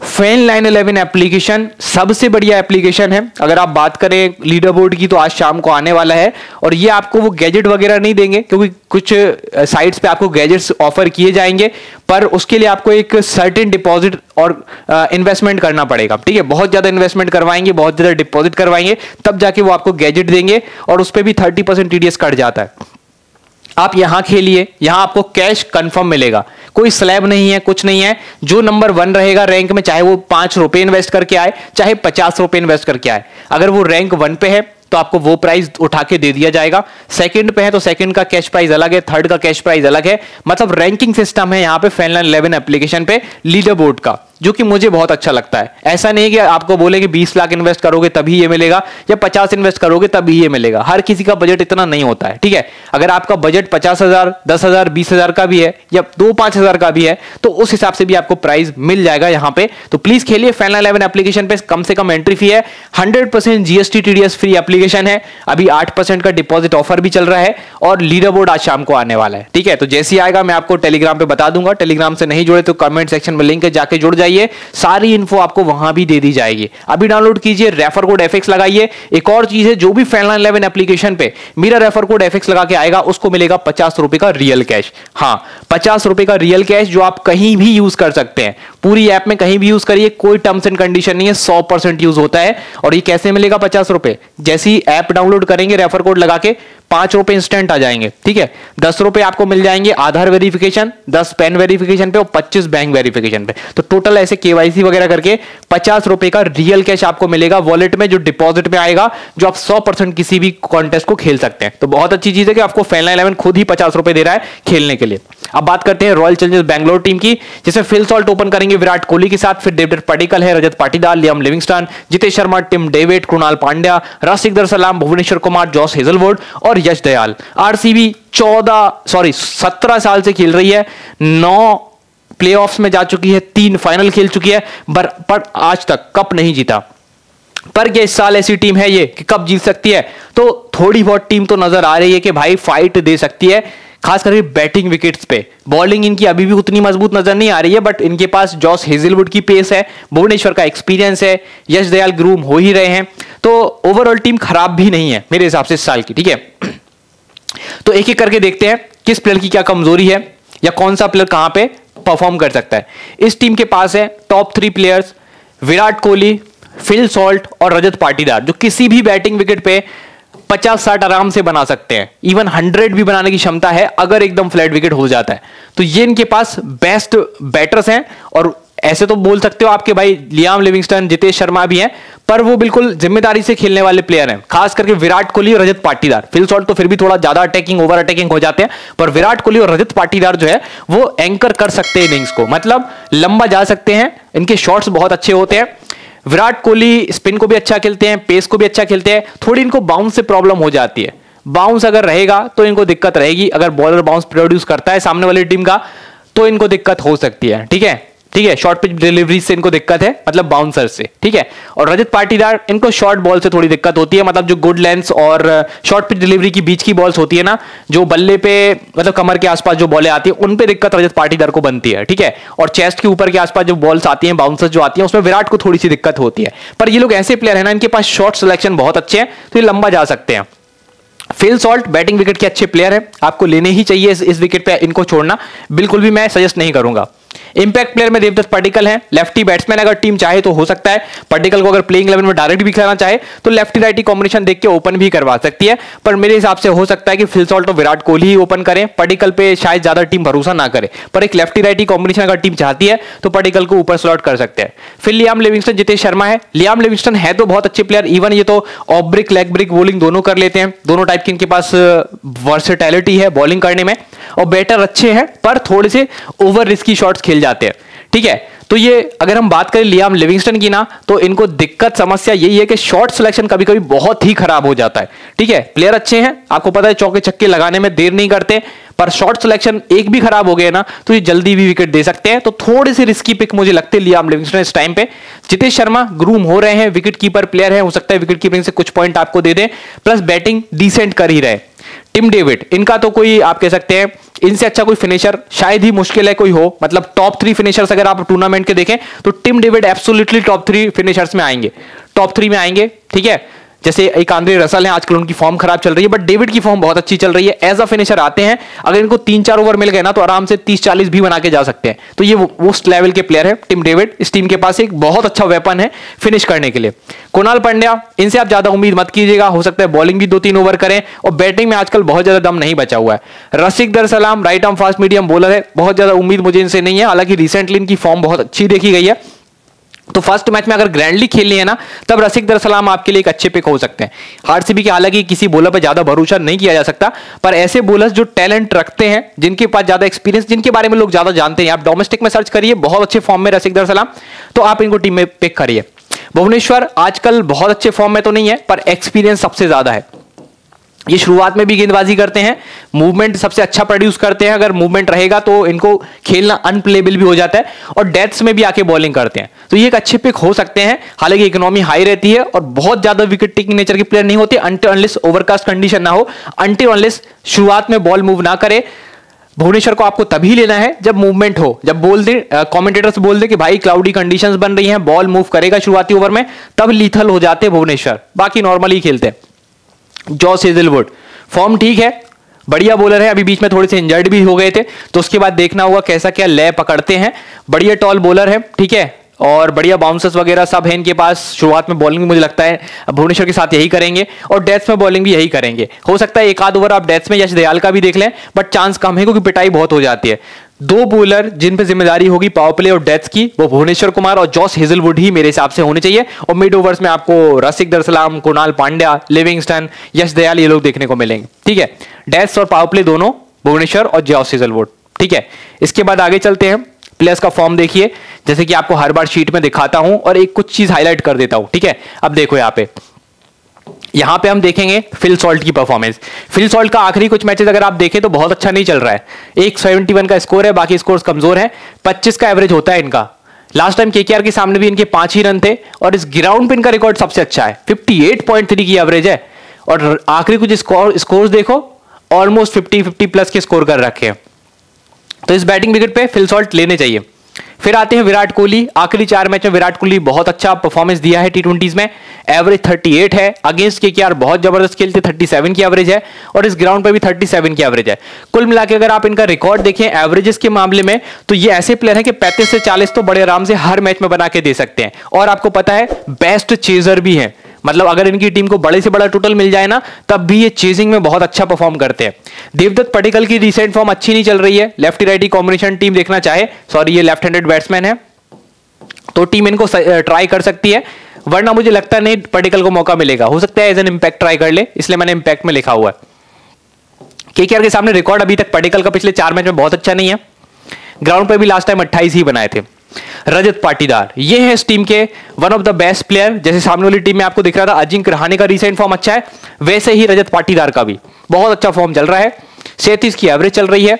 Speaker 1: फैन 11 एप्लीकेशन सबसे बढ़िया एप्लीकेशन है। अगर आप बात करें लीडर बोर्ड की तो आज शाम को आने वाला है, और ये आपको वो गैजेट वगैरह नहीं देंगे, क्योंकि कुछ साइट्स पे आपको गैजेट्स ऑफर किए जाएंगे, पर उसके लिए आपको एक सर्टेन डिपॉजिट और इन्वेस्टमेंट करना पड़ेगा, ठीक है। बहुत ज्यादा इन्वेस्टमेंट करवाएंगे, बहुत ज्यादा डिपॉजिट करवाएंगे, तब जाके वो आपको गैजेट देंगे, और उस पर भी 30% टीडीएस कट जाता है। आप यहां खेलिए, यहां आपको कैश कंफर्म मिलेगा, कोई स्लैब नहीं है, कुछ नहीं है। जो नंबर 1 रहेगा रैंक में, चाहे वो 5 रुपए इन्वेस्ट करके आए, चाहे 50 रुपए इन्वेस्ट करके आए, अगर वो रैंक 1 पे है तो आपको वो प्राइस उठा के दे दिया जाएगा। सेकंड पे है तो सेकंड का कैश प्राइस अलग है, थर्ड का कैश प्राइस अलग है। मतलब रैंकिंग सिस्टम है यहाँ पे फैन 11 एप्लीकेशन पे लीडर बोर्ड का, जो कि मुझे बहुत अच्छा लगता है। ऐसा नहीं कि आपको बोले कि 20 लाख इन्वेस्ट करोगे तभी ये मिलेगा, या 50 इन्वेस्ट करोगे तभी ये मिलेगा। हर किसी का बजट इतना नहीं होता है, ठीक है। अगर आपका बजट 50,000, 10,000, 20,000 का भी है, या 2-5,000 का भी है, तो उस हिसाब से भी आपको प्राइस मिल जाएगा यहाँ पे। तो प्लीज खेलिए फैन 11 एप्लीकेशन पे। कम से कम एंट्री फी है, 100% जीएसटी टीडीएस फ्री एप्लीकेशन है। अभी 8% का डिपॉजिट ऑफर भी चल रहा है, और लीडर बोर्ड आज शाम को आने वाला है, ठीक है। तो जैसे ही आएगा मैं आपको टेलीग्राम पे बता दूंगा। टेलीग्राम से नहीं जुड़े तो कमेंट सेक्शन में लिंक है, जाके जुड़ जाइए, सारी इन्फो आपको वहां भी दे दी जाएगी। अभी डाउनलोड कीजिए, रेफर कोड एफएक्स लगाइए। एक और चीज है, जो भी फैन 11 एप्लीकेशन पे मेरा रेफर कोड एफएक्स लगा के आएगा, उसको मिलेगा 50 रुपए का रियल कैश। हाँ, 50 रुपए का रियल कैश, जो आप कहीं भी यूज कर सकते हैं, पूरी ऐप में कहीं भी यूज करिए, कोई टर्म्स एंड कंडीशन नहीं है, 100% यूज होता है। और ये कैसे मिलेगा 50 रुपए? जैसे ही ऐप डाउनलोड करेंगे, रेफर कोड लगा के 5 रुपए इंस्टेंट आ जाएंगे, ठीक है। 10 रुपए आपको मिल जाएंगे आधार वेरिफिकेशन, 10 पैन वेरिफिकेशन पे और 25 बैंक वेरिफिकेशन पे। तो टोटल ऐसे केवाईसी वगैरह करके 50 रुपए का रियल कैश आपको मिलेगा वॉलेट में, जो डिपॉजिट में आएगा, जो आप 100% किसी भी कॉन्टेस्ट को खेल सकते हैं। तो बहुत अच्छी चीज है कि आपको फैन 11 खुद ही 50 रुपए दे रहा है खेलने के लिए। अब बात करते हैं रॉयल चैलेंजर्स बैंगलोर टीम की, जिसमें फिल सॉल्ट ओपन करेंगे विराट कोहली के साथ, फिर डेविड पडिक्कल है, Rajat Patidar, Liam Livingstone, Jitesh Sharma, Tim David, Krunal Pandya, Rashid Salam, Bhuvneshwar Kumar, Josh Hazlewood और यश दयाल। आरसीबी 17 साल से खेल रही है, 9 प्लेऑफ्स में जा चुकी है, 3 फाइनल खेल चुकी है, पर आज तक कप नहीं जीता। पर क्या इस साल ऐसी टीम है ये कि कप जीत सकती है? तो थोड़ी बहुत टीम तो नजर आ रही है कि भाई फाइट दे सकती है, खास करके बैटिंग विकेट्स पे। बॉलिंग इनकी अभी भी उतनी मजबूत नजर नहीं आ रही है, बट इनके पास जॉस हेजलवुड की पेस है, भुवनेश्वर का एक्सपीरियंस है, यश दयाल ग्रूम हो ही रहे हैं, तो ओवरऑल टीम खराब भी नहीं है मेरे हिसाब से इस साल की। ठीक है, तो एक एक करके देखते हैं किस प्लेयर की क्या कमजोरी है या कौन सा प्लेयर कहां पे परफॉर्म कर सकता है। इस टीम के पास है top 3 players, Virat Kohli, Phil Salt और रजत पाटीदार, जो किसी भी बैटिंग विकेट पे 50-60 आराम से बना सकते हैं, इवन 100 भी बनाने की क्षमता है अगर एकदम फ्लैट विकेट हो जाता है। तो ये इनके पास बेस्ट बैटर्स हैं, और ऐसे तो बोल सकते हो आपके भाई लियाम लिविंगस्टन, जितेश शर्मा भी हैं, पर वो बिल्कुल जिम्मेदारी से खेलने वाले प्लेयर हैं, खास करके विराट कोहली और रजत पाटीदार। फिल सॉल्ट तो फिर भी थोड़ा ज्यादा अटैकिंग, ओवर अटैकिंग हो जाते हैं, पर विराट कोहली और रजत पाटीदार जो है वो एंकर कर सकते हैं इनिंग्स को, मतलब लंबा जा सकते हैं, इनके शॉट्स बहुत अच्छे होते हैं। विराट कोहली स्पिन को भी अच्छा खेलते हैं, पेस को भी अच्छा खेलते हैं, थोड़ी इनको बाउंस से प्रॉब्लम हो जाती है, बाउंस अगर रहेगा तो इनको दिक्कत रहेगी, अगर बॉलर बाउंस प्रोड्यूस करता है सामने वाली टीम का तो इनको दिक्कत हो सकती है। ठीक है, ठीक है, शॉर्ट पिच डिलीवरी से इनको दिक्कत है, मतलब बाउंसर से। ठीक है, और रजत पाटीदार इनको शॉर्ट बॉल से थोड़ी दिक्कत होती है, मतलब जो गुड लेंथ और शॉर्ट पिच डिलीवरी की बीच की बॉल्स होती है ना, जो बल्ले पे मतलब कमर के आसपास जो बॉलें आती है उन पे दिक्कत रजत पाटीदार को बनती है। ठीक है, और चेस्ट के ऊपर के आसपास जो बॉल्स आती हैं, बाउंसर्स जो आती हैं, उसमें विराट को थोड़ी सी दिक्कत होती है। पर ये लोग ऐसे प्लेयर है ना, इनके पास शॉट सिलेक्शन बहुत अच्छे हैं, तो ये लंबा जा सकते हैं। फिल सॉल्ट बैटिंग विकेट के अच्छे प्लेयर है, आपको लेने ही चाहिए इस विकेट पे, इनको छोड़ना बिल्कुल भी मैं सजेस्ट नहीं करूंगा। इंपैक्ट प्लेयर में देवदत्त पडिक्कल है, लेफ्टी बैट्समैन, अगर टीम चाहे तो हो सकता है पडिक्कल को अगर प्लेइंग 11 में डायरेक्ट भी खिलाना चाहे तो लेफ्टी राइटी कॉम्बिनेशन देख के ओपन भी करवा सकती है, पर मेरे हिसाब से हो सकता है कि फिल सॉल्ट और विराट कोहली ही ओपन करें, पडिक्कल पे शायद ज्यादा टीम भरोसा ना करे, पर एक लेफ्टी राइटी कॉम्बिनेशन अगर टीम चाहती है तो पडिक्कल को ऊपर स्लॉट कर सकते हैं। फिर लियाम लिविंगस्टन, जितेश शर्मा है। लियाम लिविंगस्टन है तो बहुत अच्छे प्लेयर, इवन ये तो off break leg break bowling दोनों कर लेते हैं, दोनों टाइप की इनके पास वर्सेटैलिटी है बॉलिंग करने में, और बैटर अच्छे हैं पर थोड़े से ओवर रिस्की शॉट्स खेल जाते हैं। ठीक है, तो ये अगर हम बात करें लियाम लिविंगस्टन की ना, तो इनको दिक्कत समस्या यही है कि शॉट सिलेक्शन कभी कभी बहुत ही खराब हो जाता है। ठीक है, प्लेयर अच्छे हैं, आपको पता है चौके छक्के लगाने में देर नहीं करते, पर शॉट सिलेक्शन एक भी खराब हो गया ना तो ये जल्दी भी विकेट दे सकते हैं, तो थोड़े से रिस्की पिक मुझे लगते हैं लियाम लिविंगस्टन इस टाइम पे। जितेश शर्मा ग्रूम हो रहे हैं, विकेट कीपर प्लेयर है, हो सकता है विकेट कीपिंग से कुछ पॉइंट आपको दे दें, प्लस बैटिंग डिसेंट कर ही रहे। टिम डेविड, इनका तो कोई आप कह सकते हैं इनसे अच्छा कोई फिनिशर शायद ही मुश्किल है कोई हो, मतलब टॉप 3 फिनिशर्स अगर आप टूर्नामेंट के देखें तो Tim David absolutely top 3 finishers में आएंगे, टॉप 3 में आएंगे। ठीक है, जैसे एक आंद्रे रसल हैं, आजकल उनकी फॉर्म खराब चल रही है, बट डेविड की फॉर्म बहुत अच्छी चल रही है, एज अ फिनिशर आते हैं, अगर इनको 3-4 ओवर मिल गए ना तो आराम से 30-40 भी बना के जा सकते हैं, तो ये उस लेवल के प्लेयर है टिम डेविड। इस टीम के पास एक बहुत अच्छा वेपन है फिनिश करने के लिए। कुणाल पांड्या, इनसे आप ज्यादा उम्मीद मत कीजिएगा, हो सकता है बॉलिंग भी 2-3 ओवर करें, और बैटिंग में आजकल बहुत ज्यादा दम नहीं बचा हुआ है। रसिक दर सलाम right arm fast medium bowler है, बहुत ज्यादा उम्मीद मुझे इनसे नहीं है, हालांकि रिसेंटली इनकी फॉर्म बहुत अच्छी देखी गई है, तो फर्स्ट मैच में अगर ग्रैंडली खेलनी है ना तब रसिक दर सलाम आपके लिए एक अच्छे पिक हो सकते हैं। आरसीबी के हालांकि किसी बॉलर पर ज्यादा भरोसा नहीं किया जा सकता, पर ऐसे बॉलर्स जो टैलेंट रखते हैं, जिनके पास ज्यादा एक्सपीरियंस, जिनके बारे में लोग ज्यादा जानते हैं, आप डोमेस्टिक में सर्च करिए, बहुत अच्छे फॉर्म में रसिक दर सलाम, तो आप इनको टीम में पिक करिए। भुवनेश्वर आजकल बहुत अच्छे फॉर्म में तो नहीं है, पर एक्सपीरियंस सबसे ज्यादा है, ये शुरुआत में भी गेंदबाजी करते हैं, मूवमेंट सबसे अच्छा प्रोड्यूस करते हैं, अगर मूवमेंट रहेगा तो इनको खेलना अनप्लेबल भी हो जाता है, और डेथ्स में भी आके बॉलिंग करते हैं, तो ये एक अच्छे पिक हो सकते हैं। हालांकि इकोनॉमी हाई रहती है और बहुत ज्यादा विकेट टेकिंग नेचर के प्लेयर नहीं होते, अनटिल अनलेस ओवरकास्ट कंडीशन ना हो, अनटिल अनलेस शुरुआत में बॉल मूव ना करे। भुवनेश्वर को आपको तभी लेना है जब मूवमेंट हो, जब बोल दे कमेंटेटर्स बोल दे कि भाई क्लाउडी कंडीशंस बन रही हैं, बॉल मूव करेगा शुरुआती ओवर में, तब लीथल हो जाते हैं भुवनेश्वर, बाकी नॉर्मली खेलते हैं। जॉस हेजलवुड फॉर्म ठीक है, बढ़िया बॉलर है, अभी बीच में थोड़े से इंजर्ड भी हो गए थे, तो उसके बाद देखना होगा कैसा क्या लय पकड़ते हैं। बढ़िया टॉल बॉलर है, ठीक है, और बढ़िया बाउंसर्स वगैरह सब है इनके पास। शुरुआत में बॉलिंग मुझे लगता है भुवनेश्वर के साथ यही करेंगे, और डेथ्स में बॉलिंग भी यही करेंगे। हो सकता है एक आध ओवर आप डेथ्स में यश दयाल का भी देख लें, बट चांस कम है क्योंकि पिटाई बहुत हो जाती है। 2 बॉलर जिन पे जिम्मेदारी होगी पावर प्ले और डेथ्स की, वो भुवनेश्वर कुमार और जॉस हेजलवुड ही मेरे हिसाब से होने चाहिए, और मिड ओवर्स में आपको रसिक दर सलाम, कुणाल पांड्या, लिविंगस्टन, यश दयाल ये लोग देखने को मिलेंगे। ठीक है, डेथ्स और पावर प्ले दोनों भुवनेश्वर और जॉस हेजलवुड। ठीक है, इसके बाद आगे चलते हैं, प्लेयर्स का फॉर्म देखिए, जैसे कि आपको हर बार शीट में दिखाता हूं, और एक कुछ चीज हाईलाइट कर देता हूं। ठीक है, अब देखो यहां पे हम देखेंगे फिल सॉल्ट की परफॉर्मेंस। फिल सॉल्ट का आखिरी कुछ मैचेस अगर आप देखें तो बहुत अच्छा नहीं चल रहा है, 171 का स्कोर है, बाकी स्कोर्स कमजोर है, 25 का एवरेज होता है इनका। लास्ट टाइम केकेआर के सामने भी इनके 5 ही रन थे, और इस ग्राउंड पे इनका रिकॉर्ड सबसे अच्छा है, 58.3 की एवरेज है, और आखिरी कुछ स्कोर्स देखो, ऑलमोस्ट 50 प्लस के स्कोर कर रखे हैं। तो इस बैटिंग विकेट पे फिल सॉल्ट लेने चाहिए। फिर आते हैं विराट कोहली। आखिरी 4 मैच में विराट कोहली बहुत अच्छा परफॉर्मेंस दिया है टी20 में। एवरेज 38 है, अगेंस्ट केकेआर बहुत जबरदस्त खेलते, 37 की एवरेज है, और इस ग्राउंड पे भी 37 की एवरेज है। कुल मिला के अगर आप इनका रिकॉर्ड देखें एवरेजेस के मामले में, तो ये ऐसे प्लेयर हैं कि 35 से 40 तो बड़े आराम से हर मैच में बना के दे सकते हैं। और आपको पता है बेस्ट चेजर भी है, मतलब अगर इनकी टीम को बड़े से बड़ा टोटल मिल जाए ना, तब भी ये चेजिंग में बहुत अच्छा परफॉर्म करते हैं। देवदत्त पडिक्कल की रिसेंट फॉर्म अच्छी नहीं चल रही है। लेफ्टी राइटी कॉम्बिनेशन टीम देखना चाहे, सॉरी ये लेफ्ट हैंडेड बैट्समैन है, तो टीम इनको ट्राई कर सकती है, वरना मुझे लगता नहीं पडिक्कल को मौका मिलेगा। हो सकता है एज एन इंपैक्ट ट्राई कर ले, इसलिए मैंने इंपैक्ट में लिखा हुआ है। केकेआर के सामने रिकॉर्ड अभी तक पडिक्कल का पिछले 4 मैच में बहुत अच्छा नहीं है। ग्राउंड पर भी लास्ट टाइम 28 ही बनाए थे। रजत पाटीदार ये है इस टीम के one of the best player. जैसे सामने वाली टीम में आपको दिख रहा था अजिंक्य रहाणे का रिसेंट फॉर्म अच्छा है, वैसे ही रजत पाटीदार का भी बहुत अच्छा फॉर्म चल रहा है। 37 की एवरेज चल रही है,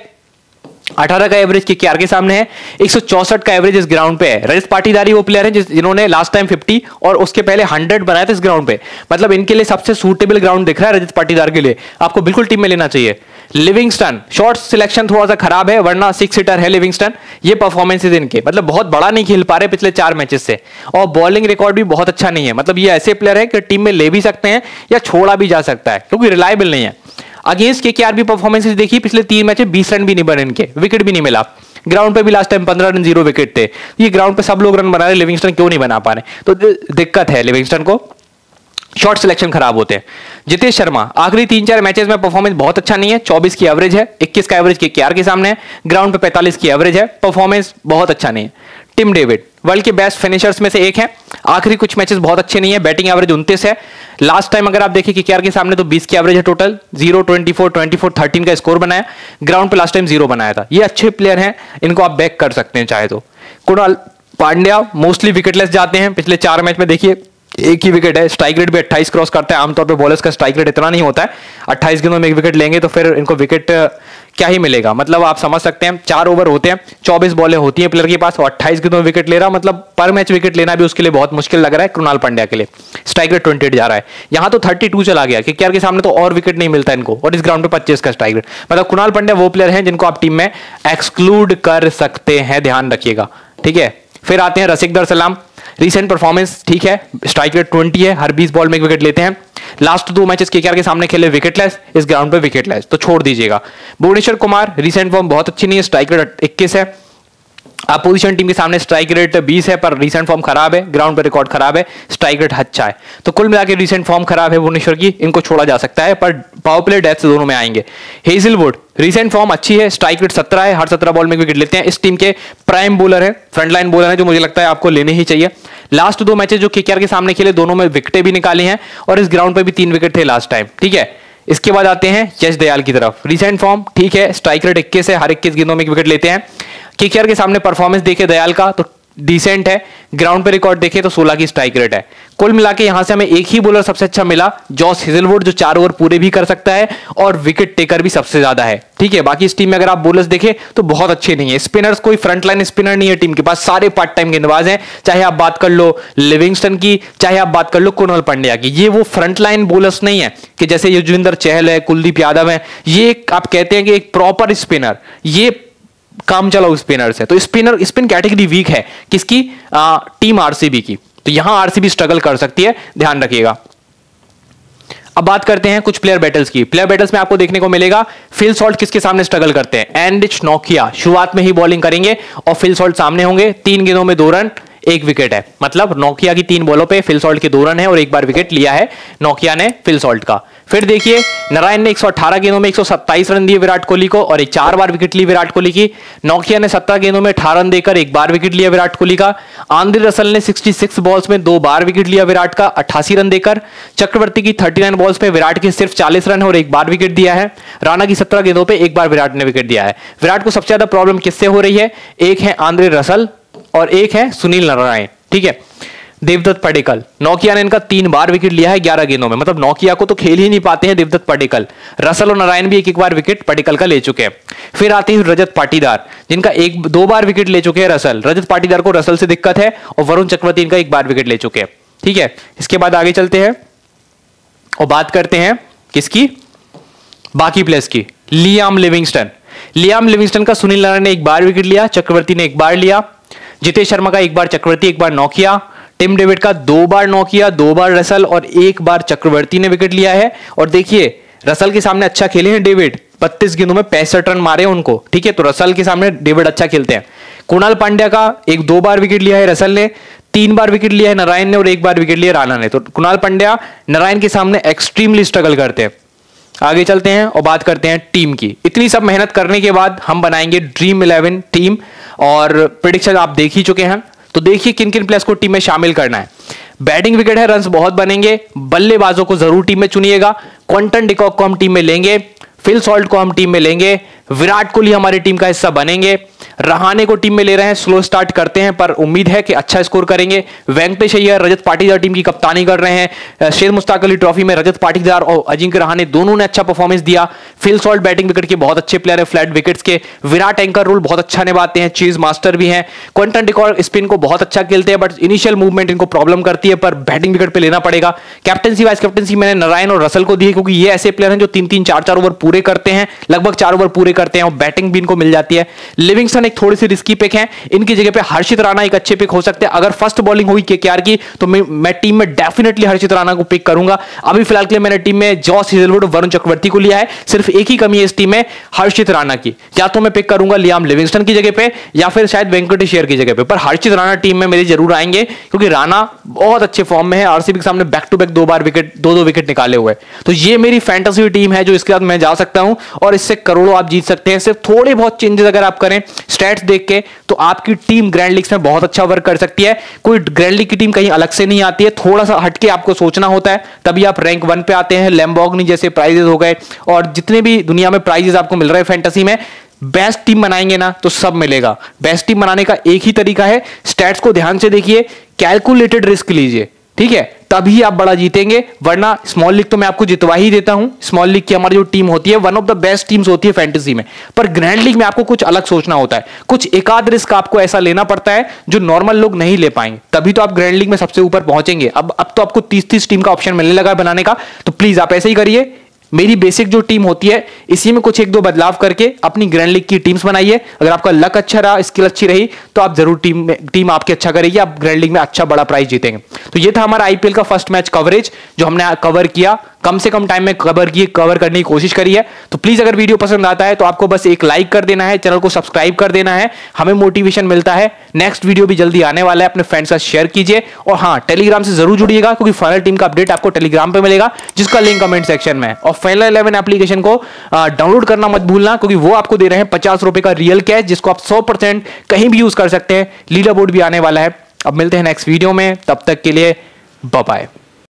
Speaker 1: 18 का एवरेज केकेआर के सामने है, 164 का एवरेज इस ग्राउंड पे है। रजत पाटीदार वो प्लेयर है जिन्होंने लास्ट टाइम 50 और उसके पहले 100 बनाए थे इस ग्राउंड पे। मतलब इनके लिए सबसे सूटेबल ग्राउंड दिख रहा है रजत पाटीदार के लिए, आपको बिल्कुल टीम में लेना चाहिए। लिविंगस्टन शॉर्ट सिलेक्शन थोड़ा सा खराब है, वरना 6 हिटर है लिविंगस्टन। ये परफॉर्मेंसेस इनके मतलब बहुत बड़ा नहीं खेल पा रहे पिछले 4 मैचेस से, और बॉलिंग रिकॉर्ड भी बहुत अच्छा नहीं है। मतलब ये ऐसे प्लेयर है कि टीम में ले भी सकते हैं या छोड़ा भी जा सकता है, क्योंकि रिलायबल नहीं है। अगेंस्ट केकेआर भी परफॉर्मेंसेस देखिए, पिछले 3 मैच में 20 रन भी नहीं बने इनके, विकेट भी नहीं मिला। ग्राउंड पे भी लास्ट टाइम 15 रन 0 विकेट थे। ये ग्राउंड पे सब लोग रन बना रहे, लिविंगस्टन क्यों नहीं बना पा रहे? तो दिक्कत है लिविंगस्टन को, शॉर्ट सिलेक्शन खराब होते हैं। जितेश शर्मा आखिरी 3-4 मैचेस में परफॉर्मेंस बहुत अच्छा नहीं है। 24 की एवरेज है, 21 का एवरेज केकेआर के सामने है, ग्राउंड पे 45 की एवरेज है, परफॉर्मेंस बहुत अच्छा नहीं है। टिम डेविड वर्ल्ड के बेस्ट फिनिशर्स में से एक है, आखिरी कुछ मैचेस बहुत अच्छे नहीं है। बैटिंग एवरेज 29 है, लास्ट टाइम अगर आप देखिए केकेआर के सामने तो 20 की एवरेज है टोटल, 0 24 24 13 का स्कोर बनाया, ग्राउंड पे लास्ट टाइम 0 बनाया था। ये अच्छे प्लेयर हैं, इनको आप बैक कर सकते हैं चाहे तो। कुणाल पांड्या मोस्टली विकेटलेस जाते हैं, पिछले 4 मैच में देखिए एक ही विकेट है। स्ट्राइक रेट भी 28 क्रॉस करता है, आमतौर पे बॉलर्स का स्ट्राइक रेट इतना नहीं होता है। 28 गेंदों में 1 विकेट लेंगे तो फिर इनको विकेट क्या ही मिलेगा। मतलब आप समझ सकते हैं 4 ओवर होते हैं, 24 बॉलें होती हैं प्लेयर के पास, और 28 गेंदों में विकेट ले रहा, मतलब पर मैच विकेट लेना भी उसके लिए बहुत मुश्किल लग रहा है कृणाल पांड्या के लिए। स्ट्राइक रेट 28 जा रहा है, यहां तो 32 चला गया, केकेआर के सामने तो और विकेट नहीं मिलता इनको, और इस ग्राउंड पे 25 का स्ट्राइक रेट। मतलब कृणाल पांड्या वो प्लेयर है जिनको आप टीम में एक्सक्लूड कर सकते हैं, ध्यान रखिएगा, ठीक है। फिर आते हैं रसिकदर सलाम। रीसेंट परफॉर्मेंस ठीक है, स्ट्राइक रेट 20 है, हर 20 बॉल में 1 विकेट लेते हैं। लास्ट 2 मैचेस केकेआर के सामने खेले विकेटलेस, इस ग्राउंड पे विकेटलेस, तो छोड़ दीजिएगा। भुवनेश्वर कुमार रीसेंट फॉर्म बहुत अच्छी नहीं है, स्ट्राइक रेट 21 है। अपोजिशन टीम के सामने स्ट्राइक रेट 20 है, पर रीसेंट फॉर्म खराब है, ग्राउंड पर रिकॉर्ड खराब है, स्ट्राइक रेट अच्छा है। तो कुल मिलाकर रीसेंट फॉर्म खराब है भुवनेश्वर की, इनको छोड़ा जा सकता है, पर पावर प्ले डेथ से दोनों में आएंगे। हेजलवुड रीसेंट फॉर्म अच्छी है, स्ट्राइक रेट 17 है, हर 17 बॉल में विकेट लेते हैं। इस टीम के प्राइम बॉलर है, फ्रंटलाइन बॉलर है, जो मुझे लगता है आपको लेने ही चाहिए। लास्ट 2 मैचेस जो केकेआर के सामने खेले, दोनों में विकेटें भी निकाली हैं, और इस ग्राउंड पे भी 3 विकेट थे लास्ट टाइम, ठीक है। इसके बाद आते हैं यश दयाल की तरफ। रीसेंट फॉर्म ठीक है, स्ट्राइक रेट 21 है, हर 21 गेंदों में 1 विकेट लेते हैं। केकेआर के सामने परफॉर्मेंस देखे दयाल का तो डिसेंट है, ग्राउंड पे रिकॉर्ड देखे तो 16 की स्ट्राइक रेट है। कुल मिला के यहां से हमें एक ही बॉलर सबसे अच्छा मिला, जॉस हेजलवुड, जो 4 ओवर पूरे भी कर सकता है और विकेट टेकर भी सबसे ज्यादा है, ठीक है। बाकी इस टीम में अगर आप बॉलर्स देखें तो बहुत अच्छे नहीं है। स्पिनर्स कोई फ्रंटलाइन स्पिनर नहीं है टीम के पास, सारे पार्ट टाइम गेंदबाज हैं। चाहे आप बात कर लो लिविंगस्टन की, चाहे आप बात कर लो कृणाल पांड्या की, ये वो फ्रंटलाइन बॉलर्स नहीं है कि जैसे युजवेंद्र चहल है, कुलदीप यादव है। ये आप कहते हैं कि एक प्रॉपर स्पिनर, ये काम चलाओ स्पिनर्स है। तो स्पिनर स्पिन कैटेगरी वीक है किसकी? टीम आरसीबी की। तो यहां आरसीबी स्ट्रगल कर सकती है, ध्यान रखिएगा। अब बात करते हैं कुछ प्लेयर बैटल्स की। प्लेयर बैटल्स में आपको देखने को मिलेगा फिल सॉल्ट किसके सामने स्ट्रगल करते हैं। एंड्रिच नोकिया शुरुआत में ही बॉलिंग करेंगे और फिल सॉल्ट सामने होंगे। 3 गेंदों में 2 रन 1 विकेट है, मतलब नोकिया की 3 बॉलों पे फिल सॉल्ट के 2 रन है और 1 बार विकेट लिया है नोकिया ने फिल सॉल्ट का। फिर देखिए नारायण ने 118 गेंदों में 127 रन दिए विराट कोहली को और 4 बार विकेट ली विराट कोहली की। नोकिया ने 17 गेंदों में 18 रन देकर 1 बार विकेट लिया विराट कोहली का। आंद्रे रसल ने 66 बॉल्स में 2 बार विकेट लिया विराट का 88 रन देकर। चक्रवर्ती की 39 बॉल्स में विराट के सिर्फ 40 रन है और 1 बार विकेट दिया है। राणा की 17 गेंदों पर 1 बार विराट ने विकेट दिया है। विराट को सबसे ज्यादा प्रॉब्लम किससे हो रही है? एक है आंद्रे रसल और एक है सुनील नारायण, ठीक है। देवदत्त पडिक्कल, नोकिया ने इनका 3 बार विकेट लिया है 11 गेंदों में, मतलब नोकिया को तो खेल ही नहीं पाते हैं देवदत्त पडिक्कल। रसल और नारायण भी 1-1 बार विकेट पडिक्कल का ले चुके हैं। फिर आते हैं रजत पाटीदार, जिनका 1-2 बार विकेट ले चुके हैं रसल। रजत पाटीदार को रसल से दिक्कत है और वरुण चक्रवर्ती इनका 1 बार विकेट ले चुके हैं, ठीक है। इसके बाद आगे चलते हैं और बात करते हैं किसकी? बाकी प्लेयर्स की। लियाम लिविंगस्टन का सुनील नारायण ने एक बार विकेट लिया, चक्रवर्ती ने एक बार लिया, जितेश शर्मा का एक बार, चक्रवर्ती एक बार नॉक किया, टिम डेविड का 2 बार नॉक किया, 2 बार रसल और 1 बार चक्रवर्ती ने विकेट लिया है। और देखिए रसल के सामने अच्छा खेले हैं डेविड, 32 गेंदों में 65 रन मारे उनको, ठीक है, तो रसल के सामने डेविड अच्छा खेलते हैं। कुणाल पांड्या का 2 बार विकेट लिया है रसल ने, 3 बार विकेट लिया है नारायण ने और 1 बार विकेट लिया राणा ने। तो कुणाल पांड्या नारायण के सामने एक्सट्रीमली स्ट्रगल करते हैं। आगे चलते हैं और बात करते हैं टीम की। इतनी सब मेहनत करने के बाद हम बनाएंगे ड्रीम 11 टीम और प्रेडिक्शन आप देख ही चुके हैं। तो देखिए किन किन प्लेयर्स को टीम में शामिल करना है। बैटिंग विकेट है, रन्स बहुत बनेंगे, बल्लेबाजों को जरूर टीम में चुनिएगा। क्विंटन डिकॉक को हम टीम में लेंगे, फिल सॉल्ट को हम टीम में लेंगे, विराट कोहली हमारी टीम का हिस्सा बनेंगे, रहाणे को टीम में ले रहे हैं, स्लो स्टार्ट करते हैं पर उम्मीद है कि अच्छा स्कोर करेंगे। वेंकटेश अय्यर, रजत पाटीदार टीम की कप्तानी कर रहे हैं। शेर मुश्ताक अली ट्रॉफी में रजत पाटीदार और अजिंक्य रहाणे दोनों ने अच्छा परफॉर्मेंस दिया। फिल सॉल्ट बैटिंग विकेट के बहुत अच्छे प्लेयर है, फ्लैट विकेट्स के। विराट एंकर रोल बहुत अच्छा निभाते हैं, चीज मास्टर भी हैं। क्विंटन डिकॉक स्पिन को बहुत अच्छा खेलते हैं बट इनिशियल मूवमेंट इनको प्रॉब्लम करती है, पर बैटिंग विकेट पे लेना पड़ेगा। कैप्टनसी वाइस कैप्टनसी मैंने नारायण और रसल को दी है क्योंकि ये ऐसे प्लेयर हैं जो 3-3, 4-4 ओवर पूरे करते हैं, लगभग 4 ओवर पूरे करते हैं और बैटिंग भी इनको मिल जाती है। लिविंगस्टन एक थोड़ी सी रिस्की पिक है, इनकी जगह पे हर्षित राणा एक अच्छे पिक हो सकते हैं। अगर फर्स्ट बॉलिंग हुई केकेआर की तो मैं टीम में डेफिनेटली हर्षित राणा को पिक करूंगा। अभी फिलहाल के लिए मैंने टीम में जॉस हेजलवुड और वरुण चक्रवर्ती को लिया है, सिर्फ एक ही कमी है इस टीम में, हर्षित राणा की। या तो मैं पिक करूंगा लियाम लिविंगस्टन की जगह पे या फिर शायद वेंकटेश अय्यर की जगह पे, पर हर्षित राणा टीम में मेरे जरूर आएंगे क्योंकि राणा बहुत अच्छे फॉर्म में है, आरसीबी के सामने बैक टू बैक 2 बार विकेट, 2-2 विकेट निकाले हुए। तो ये मेरी फैंटेसी टीम है जो इसके साथ मैं जा सकता हूं और इससे करोड़ों आप जीत सकते हैं। सिर्फ थोड़े बहुत चेंजेस अगर आप करें स्टैट्स देख के तो आपकी टीम ग्रैंड लीग्स में बहुत अच्छा वर्क कर सकती है। कोई ग्रैंड लीग की टीम कहीं अलग से नहीं आती है, थोड़ा सा हटके आपको सोचना होता है तभी आप रैंक 1 पे आते हैं। लैम्बोर्गिनी जैसे प्राइजेस हो गए और जितने भी दुनिया में प्राइजेस आपको मिल रहे हैं फैंटेसी में, बेस्ट टीम बनाएंगे ना तो सब मिलेगा। बेस्ट टीम बनाने का एक ही तरीका है, स्टैट्स को ध्यान से देखिए, कैलकुलेटेड रिस्क लीजिए, ठीक है, तभी आप बड़ा जीतेंगे। वरना स्मॉल लीग तो मैं आपको जितवा ही देता हूं, स्मॉल लीग की हमारी जो टीम होती है one of the best teams होती है फैंटेसी में, पर ग्रैंड लीग में आपको कुछ अलग सोचना होता है, कुछ एकाध रिस्क आपको ऐसा लेना पड़ता है जो नॉर्मल लोग नहीं ले पाएंगे, तभी तो आप ग्रैंड लीग में सबसे ऊपर पहुंचेंगे। अब तो आपको 30-30 टीम का ऑप्शन मिलने लगा बनाने का, तो प्लीज आप ऐसे ही करिए। मेरी बेसिक जो टीम होती है इसी में कुछ 1-2 बदलाव करके अपनी ग्रैंड लीग की टीम्स बनाइए। अगर आपका लक अच्छा रहा, स्किल अच्छी रही तो आप जरूर टीम आपकी अच्छा करेगी, आप ग्रैंड लीग में अच्छा बड़ा प्राइज जीतेंगे। तो ये था हमारा आईपीएल का फर्स्ट मैच कवरेज जो हमने कवर किया, कम से कम टाइम में कवर करने की कोशिश करी है। तो प्लीज अगर वीडियो पसंद आता है तो आपको बस एक लाइक कर देना है, चैनल को सब्सक्राइब कर देना है, हमें मोटिवेशन मिलता है। नेक्स्ट वीडियो भी जल्दी आने वाला है, अपने फ्रेंड्स के साथ शेयर कीजिए और हाँ टेलीग्राम से जरूर जुड़िएगा क्योंकि फाइनल टीम का अपडेट आपको टेलीग्राम पे मिलेगा जिसका लिंक कमेंट सेक्शन में है। और फाइनल 11 एप्लीकेशन को डाउनलोड करना मत भूलना क्योंकि वो आपको दे रहे हैं 50 रुपए का रियल कैश जिसको आप 100% कहीं भी यूज कर सकते हैं। लीडर बोर्ड भी आने वाला है। अब मिलते हैं नेक्स्ट वीडियो में, तब तक के लिए बाय बाय।